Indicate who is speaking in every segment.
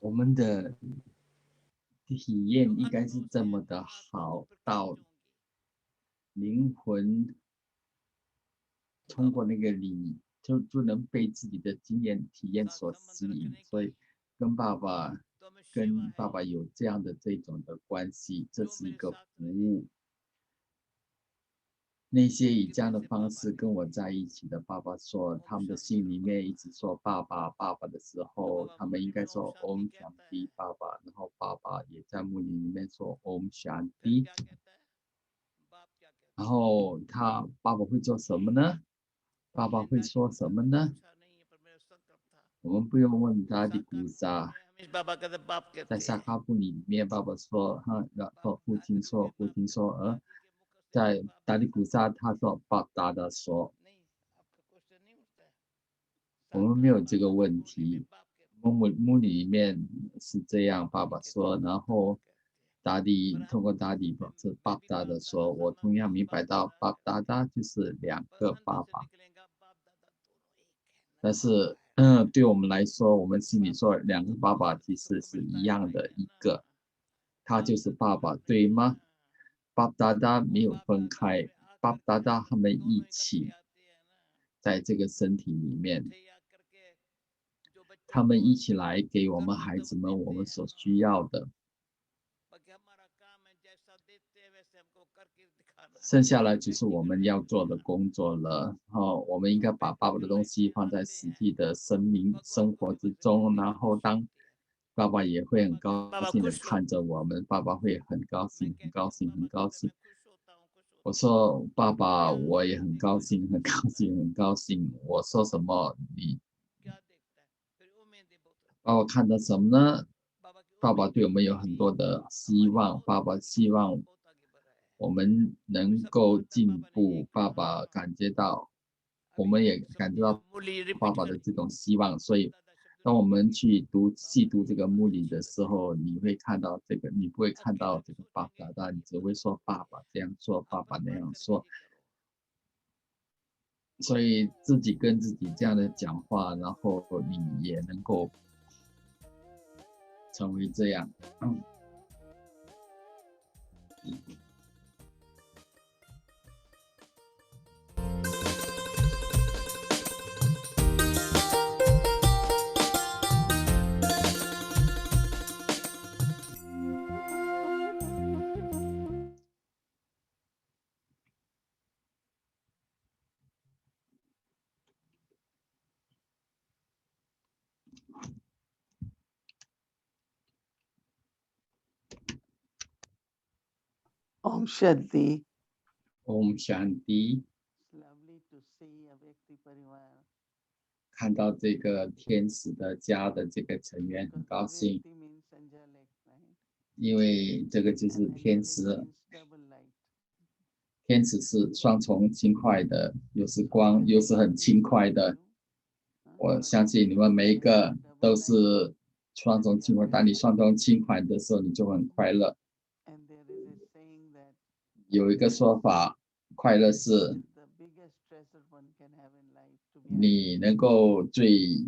Speaker 1: 我们的体验应该是这么的好，到灵魂通过那个理就能被自己的经验体验所吸引，所以跟爸爸有这样的这种的关系，这是一个服务。那些以这样的方式跟我在一起的爸爸说，他们的心里面一直说爸爸爸爸的时候，他们应该说 Om Shanti 爸爸，然后爸爸也在墓里面说 Om Shanti，然后爸爸会做什么呢？爸爸会说什么呢？我们不用问他的古萨，在萨卡布里面，爸爸说然后父亲说，在达里古萨他说巴达的说，我们没有这个问题。墓里面是这样，爸爸说，然后通过达迪是巴达的说，我同样明白到巴达达就是两个爸爸。但是，对我们来说，我们心里说两个爸爸其实是一样的一个，他就是爸爸，对吗？爸爸达没有分开，爸爸达他们一起在这个身体里面，他们一起来给我们孩子们我们所需要的。剩下来就是我们要做的工作了。然后我们应该把爸爸的东西放在实际的生活之中，然后当爸爸也会很高兴的看着我们，爸爸会很高兴，很高兴，很高兴。我说爸爸，我也很高兴，很高兴，很高兴。我说什么，爸爸看到什么呢？爸爸对我们有很多的希望，爸爸希望我们能够进步，爸爸感觉到，我们也感觉到爸爸的这种希望，所以当我们去细读这个目里的时候，你会看到这个，你不会看到这个爸爸，但你只会说爸爸这样做，爸爸那样说，所以自己跟自己这样的讲话，然后你也能够成为这样。
Speaker 2: Om Shanti.
Speaker 1: Om Shanti。
Speaker 2: Lovely to see Avyakti Parivar.
Speaker 1: 看到这个天使的家的这个成员很高兴，
Speaker 2: Avyakti means angelic, right?
Speaker 1: 因为这个就是天使，
Speaker 2: Angelic means double light.
Speaker 1: 天使是双重轻快的，又是光，又是很轻快的。我相信你们每一个都是双重轻快，当你双重轻快的时候，你就很快乐。
Speaker 2: And there is a saying that
Speaker 1: 有一个说法，快乐是
Speaker 2: the biggest treasure one can have in life to be
Speaker 1: 你能够最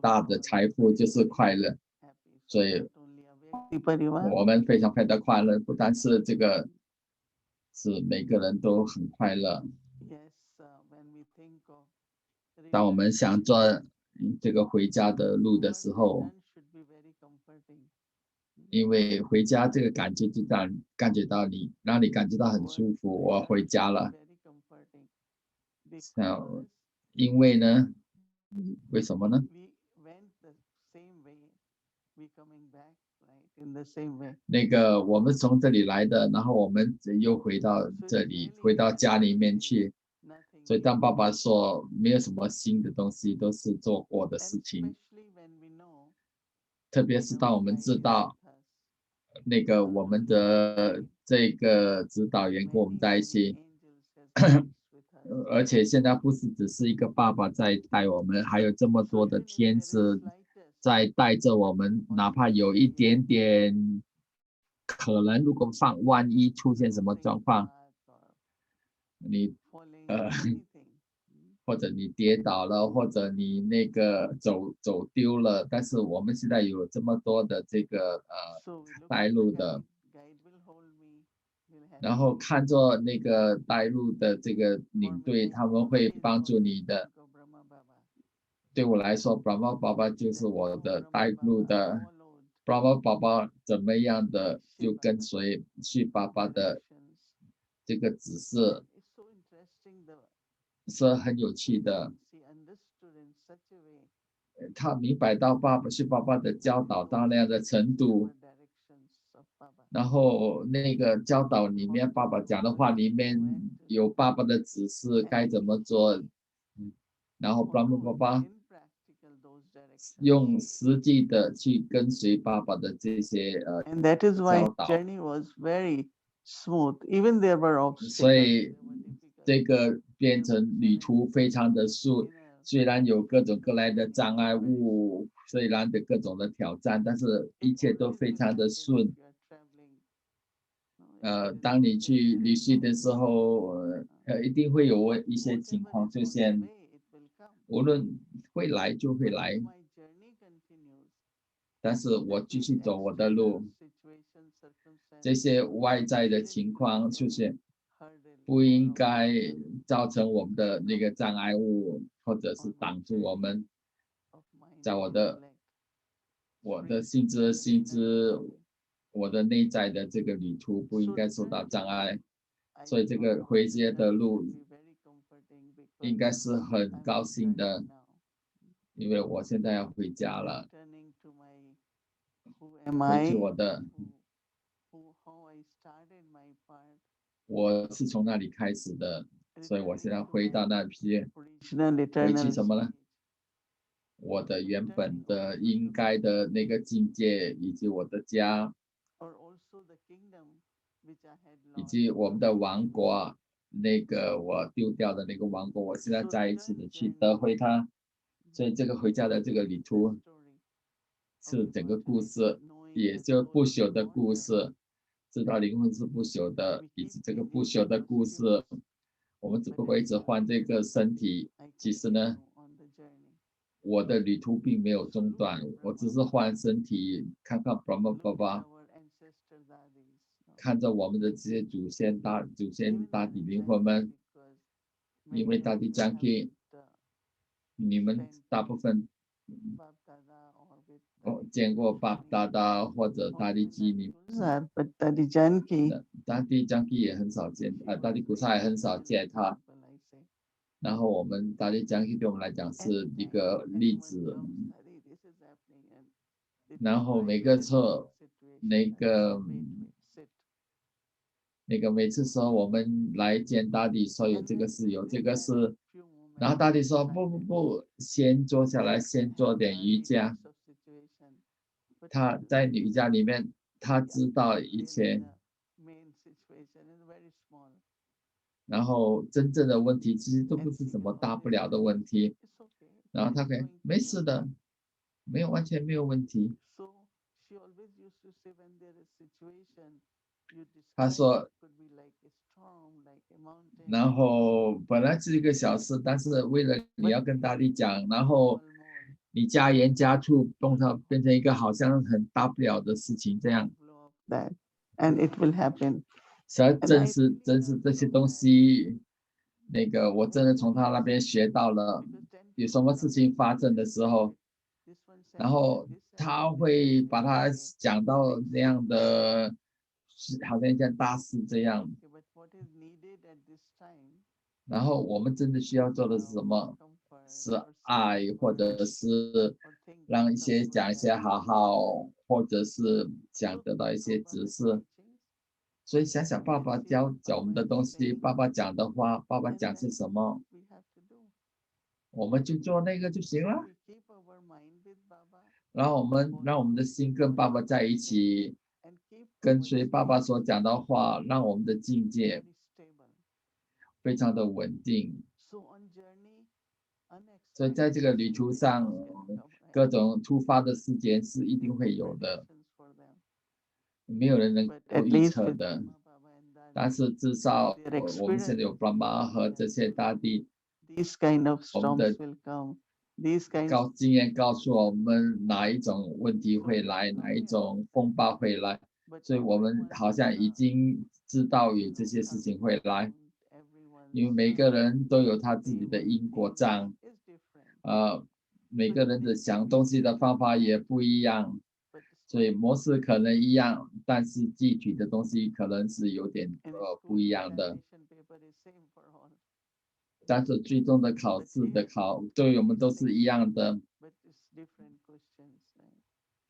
Speaker 1: 大的财富就是快乐，
Speaker 2: happy.
Speaker 1: 所以
Speaker 2: Not only Avyakti Parivar,
Speaker 1: 我们非常快乐，不单是这个，是每个人都很快乐。
Speaker 2: yes, when we think of
Speaker 1: 当我们想做这个回家的路的时候，
Speaker 2: return should be very comforting.
Speaker 1: 因为回家这个感觉就感觉到让你感觉到很舒服，我回家了。
Speaker 2: Very comforting. Because
Speaker 1: 因为呢，为什么呢？
Speaker 2: we went the same way, we coming back, right? In the same way.
Speaker 1: 那个我们从这里来的，然后我们又回到这里，回到家里面去。
Speaker 2: Nothing.
Speaker 1: 所以当爸爸说没有什么新的东西，都是做过的
Speaker 2: And
Speaker 1: 事情。
Speaker 2: especially when we know
Speaker 1: 特别是当我们
Speaker 2: our
Speaker 1: 知
Speaker 2: guide
Speaker 1: 道
Speaker 2: is with us.
Speaker 1: 那个我们的这个指导员跟我们
Speaker 2: Many,
Speaker 1: 在一
Speaker 2: many
Speaker 1: 起，
Speaker 2: angels has been with us.
Speaker 1: 而且现在不是只是一个爸爸在带我们，还有这么多的
Speaker 2: So even if
Speaker 1: 天
Speaker 2: there is
Speaker 1: 使
Speaker 2: slightest
Speaker 1: 在带着我们，哪怕有一点点可能，如果万一出现什么状况，
Speaker 2: path or
Speaker 1: 你
Speaker 2: falling
Speaker 1: Uh,
Speaker 2: anything,
Speaker 1: 或者你跌倒了，或者你那个走丢了，但是我们现在有这么多的这个
Speaker 2: So we look
Speaker 1: 带
Speaker 2: at the
Speaker 1: 路
Speaker 2: guide.
Speaker 1: 的，
Speaker 2: Guide will hold me, will help
Speaker 1: 然后
Speaker 2: me.
Speaker 1: 看着那个带路的这个
Speaker 2: For
Speaker 1: 领
Speaker 2: me,
Speaker 1: 队，
Speaker 2: I
Speaker 1: 他们会
Speaker 2: always,
Speaker 1: 帮助
Speaker 2: always
Speaker 1: 你的。
Speaker 2: think of Brahma Baba.
Speaker 1: 对我来说 Brahma 爸爸就是我
Speaker 2: That how
Speaker 1: 的
Speaker 2: Brahma
Speaker 1: 带路
Speaker 2: Baba
Speaker 1: 的。
Speaker 2: followed
Speaker 1: Brahma 爸爸怎么样的
Speaker 2: Shiv
Speaker 1: 就跟
Speaker 2: Baba's
Speaker 1: 随去爸爸的
Speaker 2: directions.
Speaker 1: 这个指示，
Speaker 2: And it's so interesting the
Speaker 1: 是很有趣的。
Speaker 2: things he understood in such a way.
Speaker 1: 他明白到去爸爸的教导到那样的程
Speaker 2: There
Speaker 1: 度，
Speaker 2: were directions of Baba.
Speaker 1: 然后那个教导里面，爸爸讲的话里面有爸爸的指示该怎么做，然后 Brahma 爸
Speaker 2: Followed
Speaker 1: 爸
Speaker 2: in practical those directions.
Speaker 1: 用实际的去跟随爸爸的这些
Speaker 2: And that is why
Speaker 1: 教
Speaker 2: his
Speaker 1: 导，
Speaker 2: journey was very smooth. Even there were
Speaker 1: 所
Speaker 2: obstacles,
Speaker 1: 以
Speaker 2: there were difficulties.
Speaker 1: 这个变成旅途非常的顺， 虽然有各种各样的障碍物，虽然的各种的挑战，但是一
Speaker 2: It
Speaker 1: 切都
Speaker 2: always
Speaker 1: 非
Speaker 2: will
Speaker 1: 常的
Speaker 2: happen
Speaker 1: 顺。
Speaker 2: if you are traveling. There is
Speaker 1: 当你
Speaker 2: always
Speaker 1: 去
Speaker 2: a
Speaker 1: 旅
Speaker 2: chance
Speaker 1: 行
Speaker 2: of
Speaker 1: 的时候，一定会有一些
Speaker 2: whatever
Speaker 1: 情况
Speaker 2: is
Speaker 1: 出
Speaker 2: on the
Speaker 1: 现，
Speaker 2: way, it will come.
Speaker 1: 无论会来就会
Speaker 2: But
Speaker 1: 来，
Speaker 2: if my journey continues,
Speaker 1: 但是我
Speaker 2: that
Speaker 1: 继
Speaker 2: means
Speaker 1: 续走我的
Speaker 2: external
Speaker 1: 路，
Speaker 2: situations,
Speaker 1: 这
Speaker 2: circumstances
Speaker 1: 些外在的
Speaker 2: shouldn't
Speaker 1: 情
Speaker 2: be
Speaker 1: 况
Speaker 2: a
Speaker 1: 出现，
Speaker 2: hurdle
Speaker 1: 不应
Speaker 2: or
Speaker 1: 该
Speaker 2: obstacle
Speaker 1: 造成我们的那个障碍物，或者是
Speaker 2: on my
Speaker 1: 挡住我
Speaker 2: journey
Speaker 1: 们
Speaker 2: of mind
Speaker 1: 在
Speaker 2: and
Speaker 1: 我的
Speaker 2: intellect.
Speaker 1: 我的
Speaker 2: Free
Speaker 1: 心智
Speaker 2: and
Speaker 1: 心
Speaker 2: inner
Speaker 1: 智，
Speaker 2: journey.
Speaker 1: 我的内在的这个旅途不应
Speaker 2: So
Speaker 1: 该受到
Speaker 2: returning
Speaker 1: 障
Speaker 2: to
Speaker 1: 碍，
Speaker 2: home, I
Speaker 1: 所以
Speaker 2: thought
Speaker 1: 这个
Speaker 2: on
Speaker 1: 回
Speaker 2: this
Speaker 1: 接的
Speaker 2: journey
Speaker 1: 路
Speaker 2: should be very comforting
Speaker 1: 应
Speaker 2: because
Speaker 1: 该是很
Speaker 2: I'm
Speaker 1: 高兴的，
Speaker 2: returning now.
Speaker 1: 因为我现在要回家了，
Speaker 2: Returning to my who am
Speaker 1: 回去
Speaker 2: I,
Speaker 1: 我的
Speaker 2: how I started my part,
Speaker 1: 我是从那里开始的，所以我现
Speaker 2: returning
Speaker 1: 在
Speaker 2: to
Speaker 1: 回
Speaker 2: my
Speaker 1: 到那批
Speaker 2: original
Speaker 1: 回去
Speaker 2: eternal
Speaker 1: 什么呢？
Speaker 2: stage.
Speaker 1: 我的原本
Speaker 2: Returning
Speaker 1: 的
Speaker 2: also
Speaker 1: 应
Speaker 2: to
Speaker 1: 该
Speaker 2: my
Speaker 1: 的那个境界，以及我的家，
Speaker 2: or also the kingdom which I had
Speaker 1: 以
Speaker 2: lost.
Speaker 1: 及我们的王国，那个我丢掉的那个王国，我现在
Speaker 2: So
Speaker 1: 再一次
Speaker 2: return
Speaker 1: 的去
Speaker 2: journey
Speaker 1: 得回它。所以这个回家的这个
Speaker 2: is
Speaker 1: 旅
Speaker 2: the
Speaker 1: 途
Speaker 2: story
Speaker 1: 是
Speaker 2: of
Speaker 1: 整个故
Speaker 2: immortality,
Speaker 1: 事，
Speaker 2: knowing
Speaker 1: 也
Speaker 2: that
Speaker 1: 就
Speaker 2: soul
Speaker 1: 不
Speaker 2: is
Speaker 1: 朽的故
Speaker 2: immortal.
Speaker 1: 事，知道灵魂是不朽的，
Speaker 2: We
Speaker 1: 以
Speaker 2: keep
Speaker 1: 及这个
Speaker 2: changing
Speaker 1: 不朽的
Speaker 2: the
Speaker 1: 故事，
Speaker 2: costumes,
Speaker 1: 我们只
Speaker 2: but
Speaker 1: 不过一
Speaker 2: at
Speaker 1: 直
Speaker 2: the
Speaker 1: 换
Speaker 2: end
Speaker 1: 这个身体。
Speaker 2: I
Speaker 1: 其实呢，
Speaker 2: continue on the journey.
Speaker 1: 我的旅途并没有中断， 我只是换身体，看看 Brahma
Speaker 2: Look at
Speaker 1: 爸爸，
Speaker 2: our ancestor Dadis.
Speaker 1: 看着我们的这些祖先大
Speaker 2: Even
Speaker 1: 大
Speaker 2: Dadi
Speaker 1: 底灵
Speaker 2: Janki,
Speaker 1: 魂们，
Speaker 2: because
Speaker 1: 因
Speaker 2: many
Speaker 1: 为
Speaker 2: of
Speaker 1: 大地
Speaker 2: you
Speaker 1: 将
Speaker 2: haven't
Speaker 1: 给你们
Speaker 2: spent
Speaker 1: 大部分
Speaker 2: Bab Dada or with
Speaker 1: 见过
Speaker 2: Dadi
Speaker 1: 巴达达或者
Speaker 2: or
Speaker 1: 大地
Speaker 2: even
Speaker 1: 基
Speaker 2: Dadi
Speaker 1: 你
Speaker 2: Gulzar, but Dadi Janki,
Speaker 1: 大地将给也很少见，
Speaker 2: she
Speaker 1: 大地
Speaker 2: was
Speaker 1: 古萨
Speaker 2: very
Speaker 1: 也很少
Speaker 2: special
Speaker 1: 见他。
Speaker 2: example, I say.
Speaker 1: 然后我们大地将给对我们来讲是一
Speaker 2: Anytime
Speaker 1: 个例
Speaker 2: anyone
Speaker 1: 子，
Speaker 2: comes, Hari, this is happening, and they
Speaker 1: 然后
Speaker 2: describe
Speaker 1: 每个
Speaker 2: very
Speaker 1: 错
Speaker 2: real situation.
Speaker 1: 那
Speaker 2: I say,
Speaker 1: 个
Speaker 2: wait, sit.
Speaker 1: 那个每次说我们来见大地，说有
Speaker 2: And
Speaker 1: 这个
Speaker 2: then
Speaker 1: 事有
Speaker 2: within
Speaker 1: 这个
Speaker 2: that
Speaker 1: 事，
Speaker 2: few
Speaker 1: 然后
Speaker 2: moments
Speaker 1: 大
Speaker 2: of
Speaker 1: 地说不
Speaker 2: silence,
Speaker 1: 不，先坐下来，
Speaker 2: I
Speaker 1: 先做
Speaker 2: have
Speaker 1: 点瑜
Speaker 2: hardly
Speaker 1: 伽。
Speaker 2: lots of situation, but
Speaker 1: 他
Speaker 2: still
Speaker 1: 在瑜伽里面，他
Speaker 2: yeah,
Speaker 1: 知道
Speaker 2: really
Speaker 1: 一切，
Speaker 2: the main situation is very small.
Speaker 1: 然后真正的问题其实都
Speaker 2: And
Speaker 1: 不是
Speaker 2: she
Speaker 1: 什
Speaker 2: will
Speaker 1: 么大不
Speaker 2: always
Speaker 1: 了的
Speaker 2: say,
Speaker 1: 问题，
Speaker 2: it's okay,
Speaker 1: 然后
Speaker 2: it
Speaker 1: 他
Speaker 2: is
Speaker 1: 可以
Speaker 2: going to
Speaker 1: 没
Speaker 2: be
Speaker 1: 事的，
Speaker 2: okay.
Speaker 1: 没有完全没有问题。
Speaker 2: So she always used to say when there is situation, you
Speaker 1: 他
Speaker 2: describe
Speaker 1: 说
Speaker 2: it could be like a storm, like a mountain,
Speaker 1: 然后本来是一个小事，但是为了你
Speaker 2: but
Speaker 1: 要跟大地
Speaker 2: it
Speaker 1: 讲，
Speaker 2: becomes
Speaker 1: 然
Speaker 2: a
Speaker 1: 后
Speaker 2: small mole,
Speaker 1: 你加盐加醋，变成一个好像很大不了的事情这样。
Speaker 2: blow up that, and it will happen.
Speaker 1: 实际
Speaker 2: And
Speaker 1: 正
Speaker 2: I
Speaker 1: 是
Speaker 2: really
Speaker 1: 正是
Speaker 2: learned
Speaker 1: 这些
Speaker 2: from
Speaker 1: 东
Speaker 2: that
Speaker 1: 西，那个我
Speaker 2: when
Speaker 1: 真的
Speaker 2: there
Speaker 1: 从他
Speaker 2: is
Speaker 1: 那边学到了，
Speaker 2: because then
Speaker 1: 有
Speaker 2: he
Speaker 1: 什么
Speaker 2: would
Speaker 1: 事情
Speaker 2: always
Speaker 1: 发
Speaker 2: say
Speaker 1: 生的
Speaker 2: this
Speaker 1: 时候，
Speaker 2: this one
Speaker 1: 然
Speaker 2: said
Speaker 1: 后
Speaker 2: this and
Speaker 1: 他
Speaker 2: this
Speaker 1: 会
Speaker 2: happened
Speaker 1: 把它
Speaker 2: in a
Speaker 1: 讲到
Speaker 2: big
Speaker 1: 那样
Speaker 2: sense.
Speaker 1: 的，好像一件大事这样。
Speaker 2: Okay, but what is needed at this time
Speaker 1: 然后我们真的需要
Speaker 2: is
Speaker 1: 做的是
Speaker 2: love
Speaker 1: 什
Speaker 2: or
Speaker 1: 么？
Speaker 2: comfort
Speaker 1: 是
Speaker 2: or
Speaker 1: 爱，
Speaker 2: saying
Speaker 1: 或
Speaker 2: words
Speaker 1: 者是
Speaker 2: or thinking
Speaker 1: 让一些
Speaker 2: someone
Speaker 1: 讲一些
Speaker 2: else.
Speaker 1: 好好，或者是想
Speaker 2: So
Speaker 1: 得到一
Speaker 2: think
Speaker 1: 些
Speaker 2: of
Speaker 1: 指
Speaker 2: Baba's
Speaker 1: 示。
Speaker 2: teachings
Speaker 1: 所以想想爸
Speaker 2: and
Speaker 1: 爸
Speaker 2: see
Speaker 1: 教
Speaker 2: what
Speaker 1: 我们
Speaker 2: Baba
Speaker 1: 的
Speaker 2: is
Speaker 1: 东西，
Speaker 2: saying,
Speaker 1: 爸爸讲的话，爸爸
Speaker 2: and
Speaker 1: 讲
Speaker 2: then
Speaker 1: 是什
Speaker 2: do
Speaker 1: 么，
Speaker 2: what we have to do.
Speaker 1: 我们就做那个就行
Speaker 2: So
Speaker 1: 了。
Speaker 2: we keep our mind with Baba,
Speaker 1: 然后让我们的
Speaker 2: follow
Speaker 1: 心跟爸
Speaker 2: what
Speaker 1: 爸
Speaker 2: Baba
Speaker 1: 在
Speaker 2: is
Speaker 1: 一
Speaker 2: saying,
Speaker 1: 起，
Speaker 2: and keep
Speaker 1: 跟
Speaker 2: our
Speaker 1: 随爸爸
Speaker 2: state
Speaker 1: 所讲的话，让我们的境界
Speaker 2: very stable.
Speaker 1: 非常的稳定。
Speaker 2: So on journey,
Speaker 1: 所以在
Speaker 2: unexpected
Speaker 1: 这个旅途上，
Speaker 2: situations can come,
Speaker 1: 各
Speaker 2: right?
Speaker 1: 种突发的事件是一
Speaker 2: We
Speaker 1: 定
Speaker 2: have
Speaker 1: 会
Speaker 2: no
Speaker 1: 有的，
Speaker 2: predictions for them,
Speaker 1: 没有人能
Speaker 2: but
Speaker 1: 够
Speaker 2: at
Speaker 1: 预
Speaker 2: least
Speaker 1: 测
Speaker 2: with
Speaker 1: 的。
Speaker 2: Brahma Baba and
Speaker 1: 但
Speaker 2: Dadi,
Speaker 1: 是至少
Speaker 2: their
Speaker 1: 我们现在
Speaker 2: experience
Speaker 1: 有
Speaker 2: is
Speaker 1: 爸妈
Speaker 2: very
Speaker 1: 和
Speaker 2: real.
Speaker 1: 这些大地，
Speaker 2: these kind of
Speaker 1: 我们
Speaker 2: storms
Speaker 1: 的
Speaker 2: will come. These kinds
Speaker 1: 经验告诉我们哪一种问题会来，哪一种风暴会来，
Speaker 2: but
Speaker 1: 所以我们
Speaker 2: everyone's
Speaker 1: 好像已经知道有这些事情会来，
Speaker 2: account,
Speaker 1: 因为
Speaker 2: everyone's
Speaker 1: 每个人都有他自己
Speaker 2: way
Speaker 1: 的
Speaker 2: of
Speaker 1: 因果
Speaker 2: thinking
Speaker 1: 账，
Speaker 2: is different.
Speaker 1: 每个人的想东西的方法也不一样，
Speaker 2: But
Speaker 1: 所以模式可能一样，但是具体的东西可能是有点
Speaker 2: and
Speaker 1: 不
Speaker 2: school
Speaker 1: 一样的。
Speaker 2: examination paper is same for all.
Speaker 1: 但是最终的考试的对我们都是一样的，
Speaker 2: But it's different questions,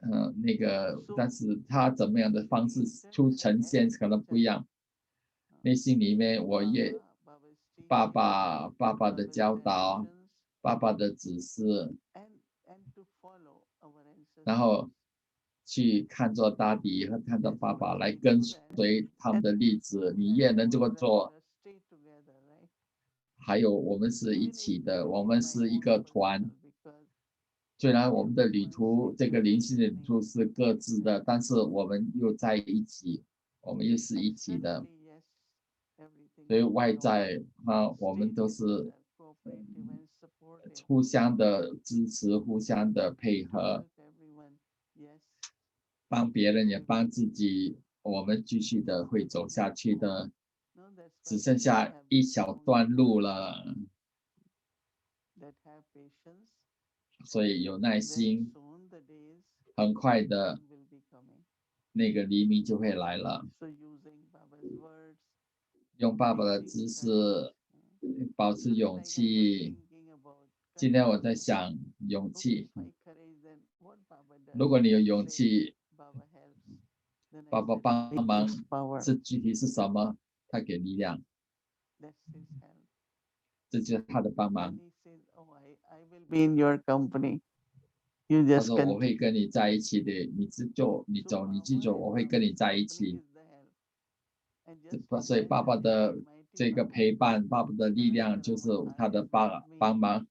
Speaker 2: right?
Speaker 1: 那个，但是他怎么样的方式呈现可能不一样。内心里面我也爸爸的教导，爸爸的指示，
Speaker 2: and to follow our ancestors.
Speaker 1: 然后去看着Dadi和看着爸爸来跟随他们的例子，你也能这么做。
Speaker 2: Stay together, right?
Speaker 1: 还有我们是一起的，我们是一个团。
Speaker 2: Because
Speaker 1: 虽然我们的旅途，这个灵性的旅途是各自的，但是我们又在一起，我们又是一起的。
Speaker 2: externally, yes, everything
Speaker 1: 所以
Speaker 2: is
Speaker 1: 外
Speaker 2: normal.
Speaker 1: 在我们
Speaker 2: Stay
Speaker 1: 都是
Speaker 2: together, cooperative and supportive.
Speaker 1: 互相的支持，互相的配
Speaker 2: To
Speaker 1: 合，
Speaker 2: help everyone, yes.
Speaker 1: 帮别人也帮自己，我们继续的会走下去的。
Speaker 2: No, that's
Speaker 1: 只
Speaker 2: why
Speaker 1: 剩
Speaker 2: we
Speaker 1: 下
Speaker 2: have
Speaker 1: 一小段路了，
Speaker 2: that have patience.
Speaker 1: 所以有耐
Speaker 2: Very
Speaker 1: 心，
Speaker 2: soon the days
Speaker 1: 很快的
Speaker 2: will be coming.
Speaker 1: 那个黎明就会来了。
Speaker 2: So using Baba's words,
Speaker 1: 用爸爸的
Speaker 2: keeping
Speaker 1: 知识，
Speaker 2: courage.
Speaker 1: 保持
Speaker 2: Just
Speaker 1: 勇
Speaker 2: like I was
Speaker 1: 气。
Speaker 2: thinking about
Speaker 1: 今天我
Speaker 2: courage,
Speaker 1: 在
Speaker 2: right?
Speaker 1: 想勇
Speaker 2: Okay,
Speaker 1: 气，
Speaker 2: if I courage, then what Baba does?
Speaker 1: 如果你有勇
Speaker 2: Say
Speaker 1: 气，
Speaker 2: Baba helps. Then I
Speaker 1: 爸爸
Speaker 2: said,
Speaker 1: 帮
Speaker 2: it
Speaker 1: 忙
Speaker 2: gives power.
Speaker 1: 是具体是什么？他给力量，
Speaker 2: That's his help.
Speaker 1: 这就是他的帮忙。
Speaker 2: Then he says, oh, I will be in your company. You
Speaker 1: 他
Speaker 2: just
Speaker 1: 说我会
Speaker 2: continue.
Speaker 1: 跟你在一起的，你只做，你
Speaker 2: So
Speaker 1: 走，你
Speaker 2: Baba
Speaker 1: 去做，
Speaker 2: and
Speaker 1: 我会跟你
Speaker 2: Baba's
Speaker 1: 在一
Speaker 2: company
Speaker 1: 起。
Speaker 2: is the help. And just
Speaker 1: 所以
Speaker 2: imagine
Speaker 1: 爸爸
Speaker 2: the
Speaker 1: 的
Speaker 2: Almighty
Speaker 1: 这个
Speaker 2: Baba
Speaker 1: 陪伴，爸爸的力量
Speaker 2: wherever
Speaker 1: 就是
Speaker 2: our
Speaker 1: 他
Speaker 2: heart
Speaker 1: 的
Speaker 2: is with me.
Speaker 1: 帮忙。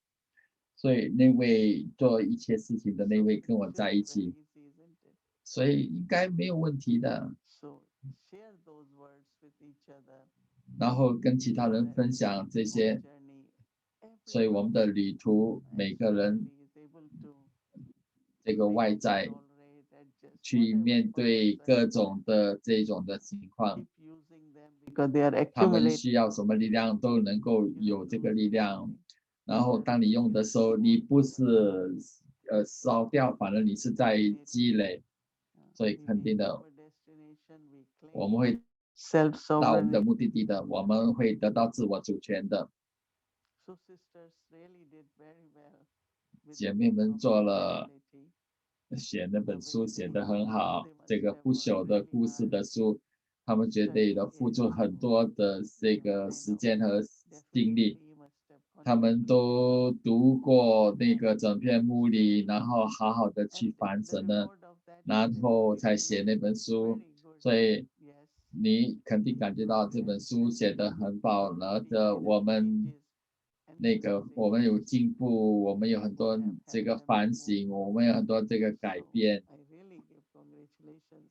Speaker 1: 所以那位做一切事情的那
Speaker 2: So
Speaker 1: 位
Speaker 2: it
Speaker 1: 跟我
Speaker 2: should
Speaker 1: 在
Speaker 2: be
Speaker 1: 一
Speaker 2: very
Speaker 1: 起，
Speaker 2: easy, isn't it?
Speaker 1: 所以应该没有问题的。
Speaker 2: So share those words with each other.
Speaker 1: 然后跟其他
Speaker 2: So
Speaker 1: 人
Speaker 2: that
Speaker 1: 分享这
Speaker 2: on
Speaker 1: 些，
Speaker 2: journey,
Speaker 1: 所以我
Speaker 2: everyone
Speaker 1: 们的旅途
Speaker 2: and
Speaker 1: 每个人
Speaker 2: slowly is able to
Speaker 1: 这个
Speaker 2: maybe
Speaker 1: 外在
Speaker 2: tolerate, adjust,
Speaker 1: 去
Speaker 2: whatever
Speaker 1: 面
Speaker 2: comes,
Speaker 1: 对
Speaker 2: right?
Speaker 1: 各种的这种的情况，
Speaker 2: Keep using them because they are
Speaker 1: 他们
Speaker 2: accumulating.
Speaker 1: 需要什么力量都能够
Speaker 2: You
Speaker 1: 有
Speaker 2: don't
Speaker 1: 这个
Speaker 2: lose
Speaker 1: 力量。
Speaker 2: anything.
Speaker 1: 然后当你用的时候，你不是烧掉，反而你是在积累， 所以
Speaker 2: We
Speaker 1: 肯
Speaker 2: make
Speaker 1: 定的，
Speaker 2: our destination, we
Speaker 1: 我
Speaker 2: claim
Speaker 1: 们会
Speaker 2: self
Speaker 1: 到我们的
Speaker 2: sovereignty.
Speaker 1: 目的地的，我们会得到自我主权的。
Speaker 2: So sisters really did very well with
Speaker 1: 姐
Speaker 2: the
Speaker 1: 妹
Speaker 2: book
Speaker 1: 们
Speaker 2: of
Speaker 1: 做了
Speaker 2: Untitled.
Speaker 1: 写那本书写得很
Speaker 2: They
Speaker 1: 好，
Speaker 2: must
Speaker 1: 这个
Speaker 2: have
Speaker 1: 不
Speaker 2: worked
Speaker 1: 朽的
Speaker 2: really
Speaker 1: 故事
Speaker 2: hard
Speaker 1: 的书，他们绝对的付出很多的这个时间和精力，
Speaker 2: Definitely must have
Speaker 1: 他们
Speaker 2: contributed.
Speaker 1: 都读过那个整篇目里，然后好好的去
Speaker 2: And
Speaker 1: 反
Speaker 2: the
Speaker 1: 省了，
Speaker 2: reward of that is
Speaker 1: 然
Speaker 2: that
Speaker 1: 后
Speaker 2: it
Speaker 1: 才
Speaker 2: is
Speaker 1: 写那本书，
Speaker 2: very good.
Speaker 1: 所以
Speaker 2: Yes.
Speaker 1: 你肯定感觉到这本书写得很好，然后我们
Speaker 2: And
Speaker 1: 那个我们有进步，我们有很多这个反省，我们有很多这个改
Speaker 2: so
Speaker 1: 变，
Speaker 2: I really give congratulations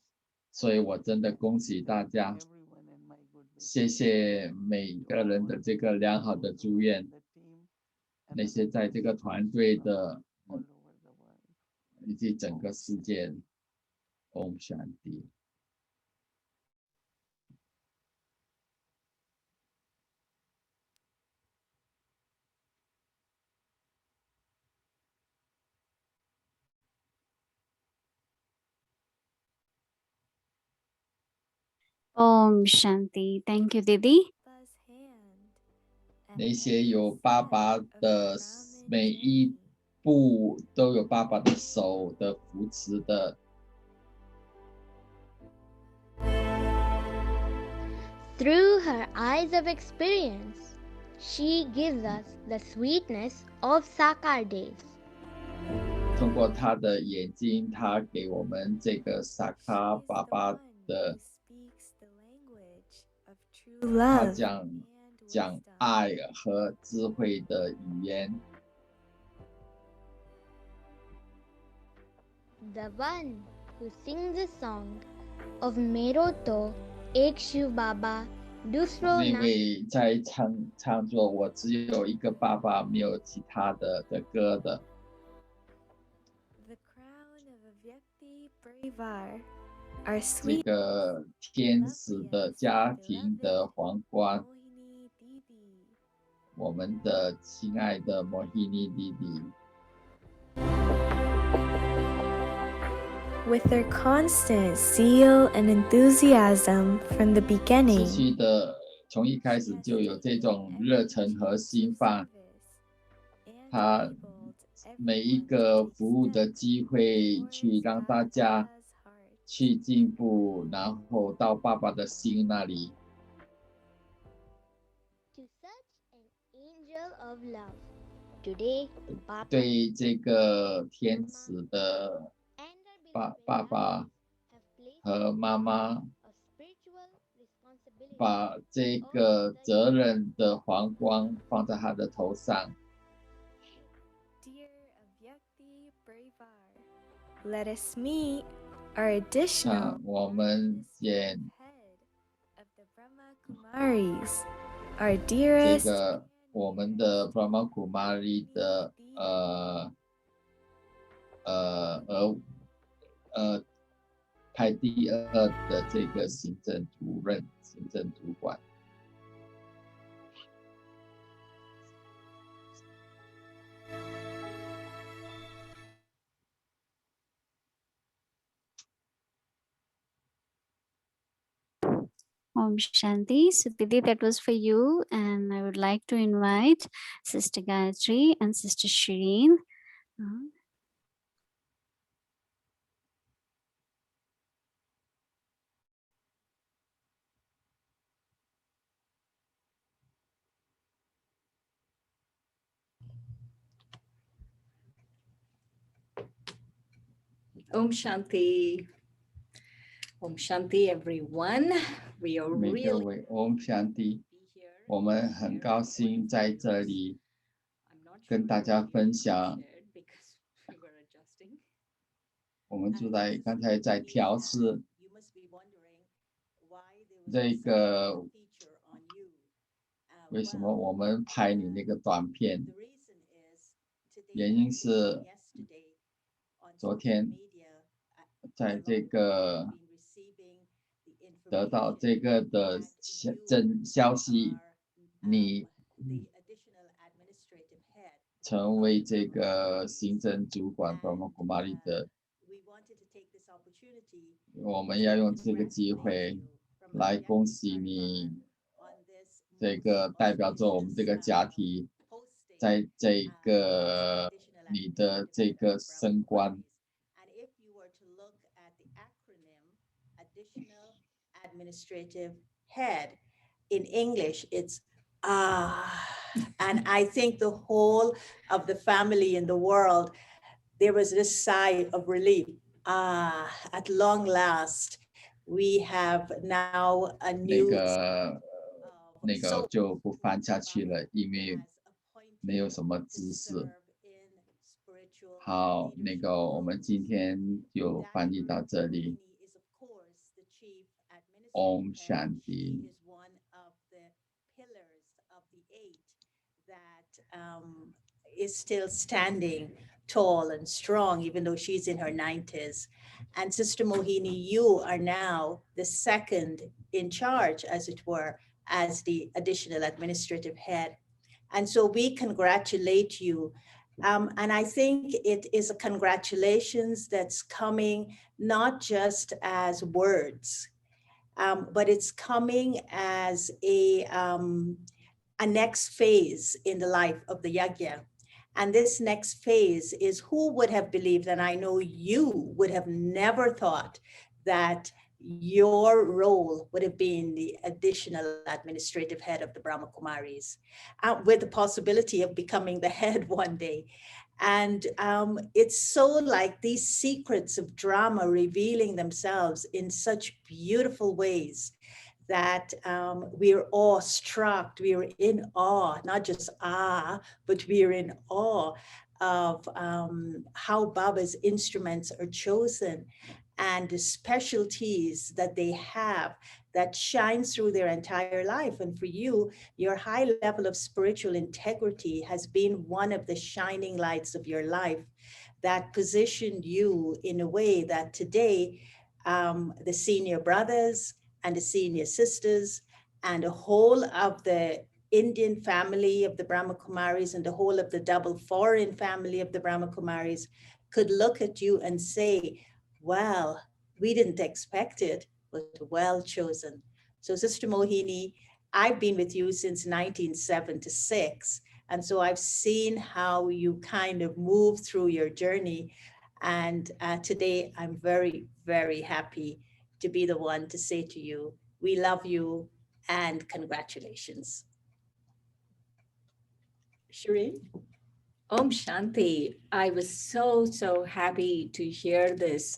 Speaker 1: 所以我真的
Speaker 2: and
Speaker 1: 恭喜大
Speaker 2: thank
Speaker 1: 家，
Speaker 2: everyone and my good wishes
Speaker 1: 谢谢每
Speaker 2: to
Speaker 1: 个人
Speaker 2: all
Speaker 1: 的这个良好
Speaker 2: those
Speaker 1: 的
Speaker 2: who
Speaker 1: 祝
Speaker 2: are
Speaker 1: 愿，
Speaker 2: in the team and
Speaker 1: 那些
Speaker 2: other
Speaker 1: 在这个
Speaker 2: persons
Speaker 1: 团队
Speaker 2: from
Speaker 1: 的
Speaker 2: all over the world.
Speaker 1: 以及整个世界。Om Shanti。Om
Speaker 3: Shanti. Thank you, Didi.
Speaker 1: 那些有爸爸的每一步都有爸爸的手的扶持的。
Speaker 4: Through her eyes of experience, she gives us the sweetness of Sakar days.
Speaker 1: 通过他的眼睛，他给我们这个萨卡爸爸的，他讲爱和智慧的语言。
Speaker 4: The one who sings a song of Mero to Ek Shiv Baba दूसरों
Speaker 1: 那
Speaker 4: ना
Speaker 1: 位在唱作我只有一个爸爸，没有其他的歌的。
Speaker 5: The crown of Avyakti Parivar, our
Speaker 1: 这
Speaker 5: sweet
Speaker 1: 个天使的家庭的皇冠，
Speaker 5: Mohini Didi.
Speaker 1: 我们的亲爱的摩希尼弟弟，
Speaker 5: With their constant zeal and enthusiasm from the
Speaker 1: 持
Speaker 5: beginning,
Speaker 1: 续的从一开始就有这种热忱和兴奋， 他每一个服务的机会去让大家去进步，然后到爸爸的心那里。
Speaker 4: to such an angel of love. Today, Papa
Speaker 1: 对这个天使的
Speaker 4: and our
Speaker 1: 爸
Speaker 4: beloved
Speaker 1: 爸爸
Speaker 4: Dadi have placed
Speaker 1: 和妈妈
Speaker 4: a spiritual responsibility
Speaker 1: 把这个责任的皇冠放在他的头上。
Speaker 5: dear Avyakti Parivar, let us meet our additional
Speaker 1: 那我们见
Speaker 5: head of the Brahma Kumaris, our
Speaker 1: 这
Speaker 5: dearest
Speaker 1: 个我们的 Brahma Kumari 的排第二的这个行政主任、行政主管。
Speaker 3: Om Shanti. So Didi, that was for you. And I would like to invite Sister Gayatri and Sister Shireen.
Speaker 6: Om Shanti. Om Shanti, everyone. We are
Speaker 1: 每个
Speaker 6: really
Speaker 1: 位 Om Shanti，
Speaker 6: be here.
Speaker 1: 我们很高兴在这里
Speaker 6: I'm not sure
Speaker 1: 跟大家分享。
Speaker 6: shared because we were adjusting.
Speaker 1: 我们就在刚才在调试
Speaker 6: You must be wondering why there was
Speaker 1: 这
Speaker 6: a
Speaker 1: 个
Speaker 6: silent feature on you.
Speaker 1: 为什么我们拍你那个短片？
Speaker 6: The reason is today
Speaker 1: 原因
Speaker 6: and
Speaker 1: 是
Speaker 6: yesterday on
Speaker 1: 昨
Speaker 6: social
Speaker 1: 天
Speaker 6: media,
Speaker 1: 在
Speaker 6: a lot
Speaker 1: 这
Speaker 6: of
Speaker 1: 个
Speaker 6: people have been receiving the
Speaker 1: 得到
Speaker 6: information
Speaker 1: 这个的
Speaker 6: that you
Speaker 1: 真消息，
Speaker 6: are,
Speaker 1: 你
Speaker 6: the additional administrative head.
Speaker 1: 成为这个行政主管 Brahma Kumari 的，
Speaker 6: We wanted to take this opportunity
Speaker 1: 我们要用这个机会
Speaker 6: to
Speaker 1: 来
Speaker 6: congratulate
Speaker 1: 恭喜
Speaker 6: you
Speaker 1: 你，
Speaker 6: on this
Speaker 1: 这
Speaker 6: most
Speaker 1: 个代表着我们这个
Speaker 6: auspicious,
Speaker 1: 家庭
Speaker 6: posting
Speaker 1: 在这
Speaker 6: as
Speaker 1: 个
Speaker 6: additional
Speaker 1: 你的
Speaker 6: administrative
Speaker 1: 这
Speaker 6: head
Speaker 1: 个
Speaker 6: of the
Speaker 1: 升
Speaker 6: Brahma
Speaker 1: 官。
Speaker 6: Kumaris. And if you were to look at the acronym additional administrative head, in English it's and I think the whole of the family in the world, there was this sigh of relief. At long last, we have now a
Speaker 1: 那
Speaker 6: new
Speaker 1: 个 那个
Speaker 6: soul
Speaker 1: 就不翻下去了，因为
Speaker 6: has
Speaker 1: 没有
Speaker 6: appointed
Speaker 1: 什么
Speaker 6: to
Speaker 1: 知识。
Speaker 6: serve in spiritual
Speaker 1: 好，那
Speaker 6: leadership
Speaker 1: 个我们
Speaker 6: roles.
Speaker 1: 今天就
Speaker 6: Dadi
Speaker 1: 翻译到这里。
Speaker 6: is of course the chief administrative
Speaker 1: Om
Speaker 6: head.
Speaker 1: Shanti.
Speaker 6: He is one of the pillars of the 8 that is still standing tall and strong, even though she's in her 90s. And Sister Mohini, you are now the second in charge, as it were, as the additional administrative head. And so we congratulate you. And I think it is a congratulations that's coming not just as words, but it's coming as a next phase in the life of the Yagya. And this next phase is, who would have believed, and I know you would have never thought that your role would have been the additional administrative head of the Brahma Kumaris, with the possibility of becoming the head one day. And it's so like these secrets of drama revealing themselves in such beautiful ways that we're awestruck, we're in awe, not just but we're in awe of how Baba's instruments are chosen. and the specialties that they have that shines through their entire life. And for you, your high level of spiritual integrity has been one of the shining lights of your life that positioned you in a way that today the senior brothers and the senior sisters and the whole of the Indian family of the Brahma Kumaris and the whole of the double foreign family of the Brahma Kumaris could look at you and say, well, we didn't expect it, but well chosen. So Sister Mohini, I've been with you since 1976. And so I've seen how you kind of move through your journey. And today I'm very, very happy to be the one to say to you, we love you and congratulations. Shireen?
Speaker 7: Om Shanti. I was so happy to hear this.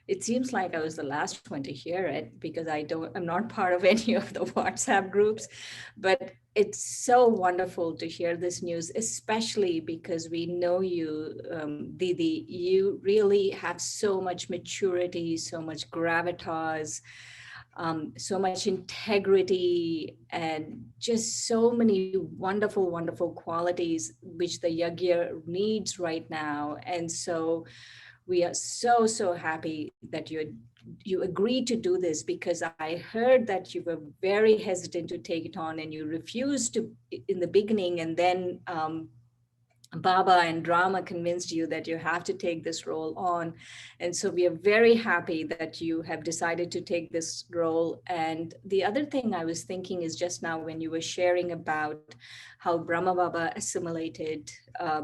Speaker 7: It seems like I was the last one to hear it because I'm not part of any of the WhatsApp groups, but it's so wonderful to hear this news, especially because we know you, Didi, you really have so much maturity, so much gravitas, so much integrity, and just so many wonderful, wonderful qualities which the Yagya needs right now. And so we are so happy that you agreed to do this, because I heard that you were very hesitant to take it on and you refused to in the beginning, and then Baba and drama convinced you that you have to take this role on. And so we are very happy that you have decided to take this role. And the other thing I was thinking is just now when you were sharing about how Brahma Baba assimilated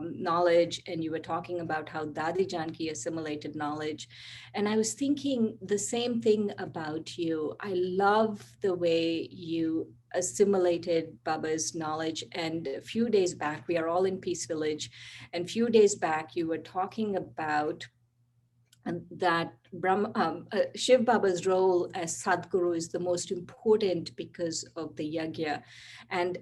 Speaker 7: knowledge, and you were talking about how Dadi Janki assimilated knowledge. And I was thinking the same thing about you. I love the way you assimilated Baba's knowledge. And a few days back, we are all in Peace Village, and a few days back you were talking about that Shiv Baba's role as Sadguru is the most important because of the Yagya. And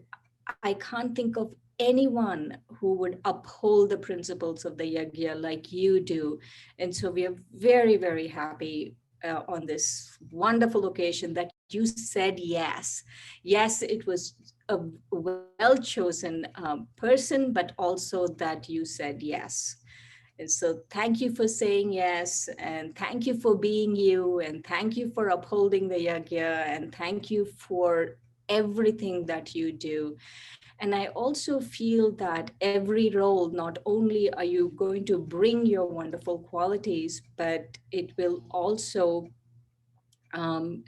Speaker 7: I can't think of anyone who would uphold the principles of the Yagya like you do. And so we are very, very happy on this wonderful occasion that you said yes. Yes, it was a well-chosen person, but also that you said yes. And so thank you for saying yes, and thank you for being you, and thank you for upholding the Yagya, and thank you for everything that you do. And I also feel that every role, not only are you going to bring your wonderful qualities, but it will also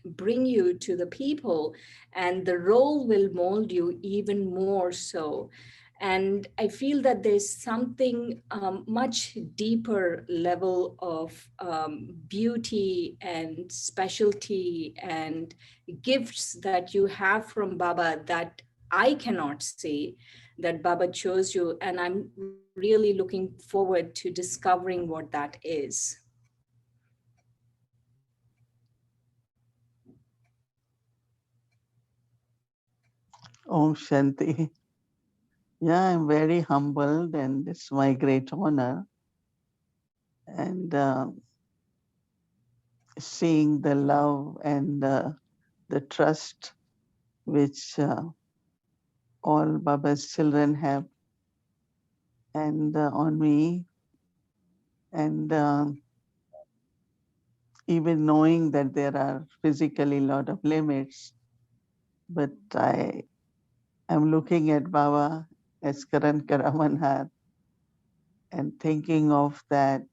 Speaker 7: bring you to the people, and the role will mold you even more so. And I feel that there's something much deeper level of beauty and specialty and gifts that you have from Baba that I cannot see, that Baba chose you. And I'm really looking forward to discovering what that is.
Speaker 2: Om Shanti. Yeah, I'm very humbled, and it's my great honor. And seeing the love and the trust which all Baba's children have and on me, and even knowing that there are physically a lot of limits, but I'm looking at Baba as Karan Karamanhar and thinking of that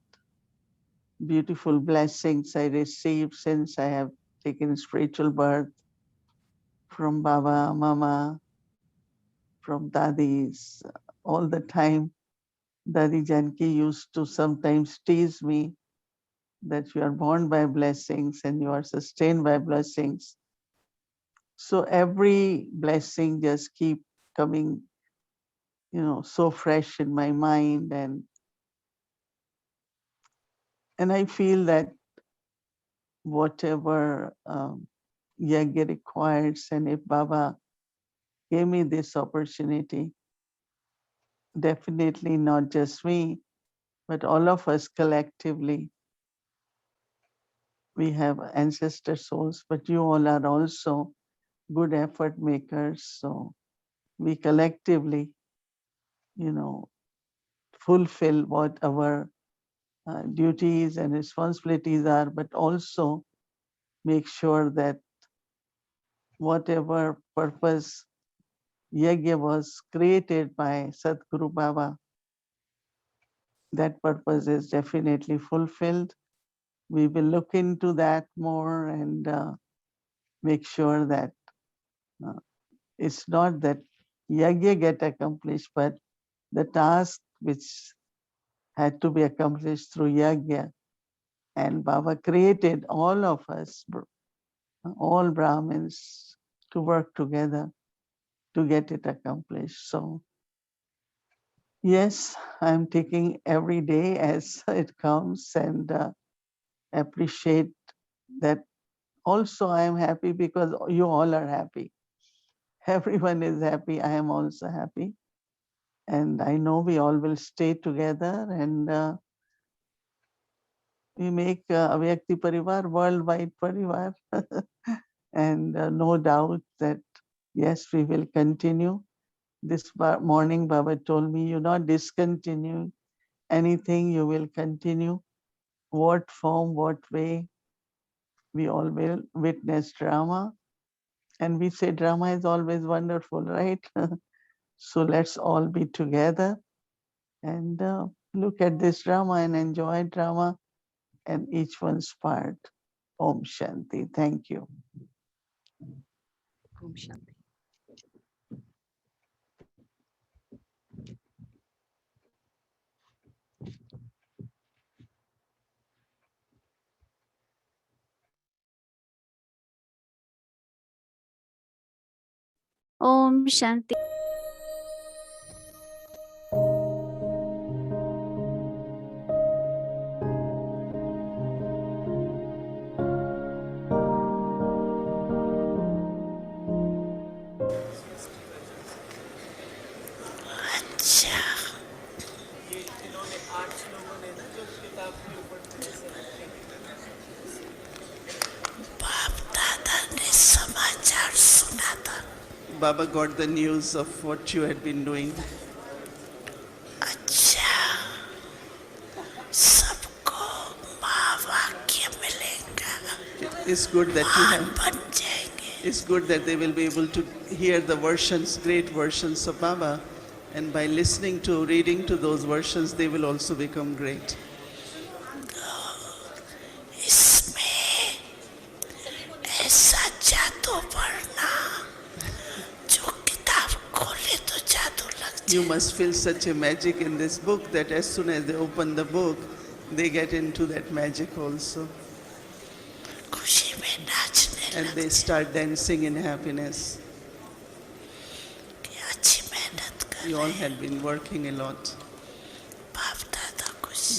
Speaker 2: beautiful blessings I received since I have taken spiritual birth from Baba, Mama, from Dadis. All the time, Dadi Janki used to sometimes tease me that you are born by blessings and you are sustained by blessings. So every blessing just keep coming, so fresh in my mind, and I feel that whatever Yagya requires, and if Baba gave me this opportunity, definitely not just me, but all of us collectively we have ancestor souls, but you all are also good effort makers. So we collectively, fulfill what our duties and responsibilities are, but also make sure that whatever purpose Yajna was created by Sadhguru Baba, that purpose is definitely fulfilled. We will look into that more and make sure that it's not that Yajna get accomplished, but the task which had to be accomplished through Yajna, and Baba created all of us, all Brahmins, to work together to get it accomplished. So yes, I'm taking every day as it comes and appreciate that. Also, I am happy because you all are happy. Everyone is happy. I am also happy. And I know we all will stay together and we make Avyakti Parivar worldwide Parivar. And no doubt that, yes, we will continue. This morning, Baba told me, you're not discontinuing anything, you will continue. What form, what way, we all will witness drama. And we say drama is always wonderful, right? So let's all be together and look at this drama and enjoy drama and each one's part. Om Shanti. Thank you.
Speaker 7: Om Shanti.
Speaker 3: Om Shanti.
Speaker 8: Baba got the news of what you had been doing. It's good that you have. It's good that they will be able to hear the versions, great versions of Baba, and by listening to, reading to those versions, they will also become great. You must feel such a magic in this book that as soon as they open the book, they get into that magic also. And they start dancing in happiness. You all had been working a lot.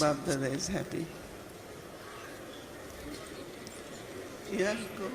Speaker 8: Bab Dada is happy. Yeah, go.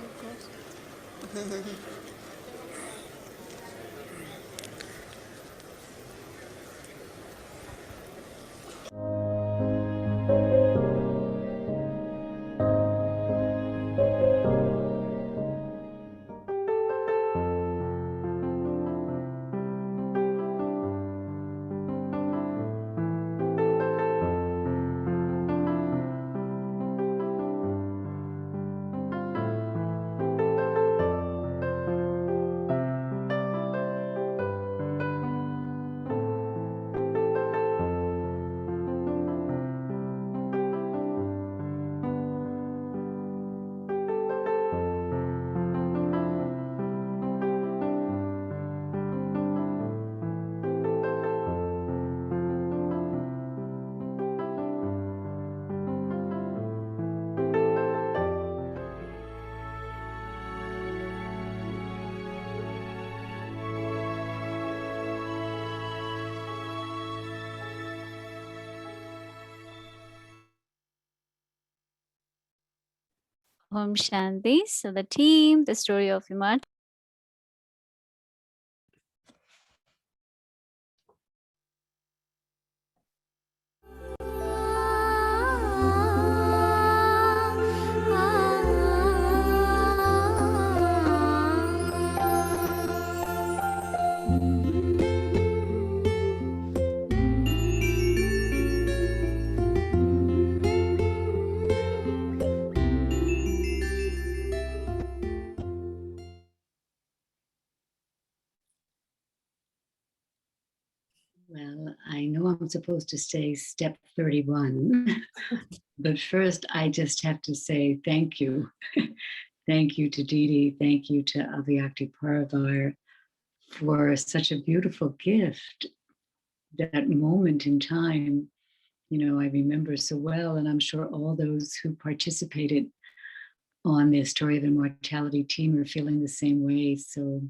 Speaker 3: Om Shanti. So the team, the story of Himachal.
Speaker 4: Ah
Speaker 9: I'm supposed to say step 31. But first, I just have to say thank you. Thank you to Dadi. Thank you to Avyakti Parivar for such a beautiful gift. That moment in time, I remember so well, and I'm sure all those who participated on the Story of Immortality team are feeling the same way. So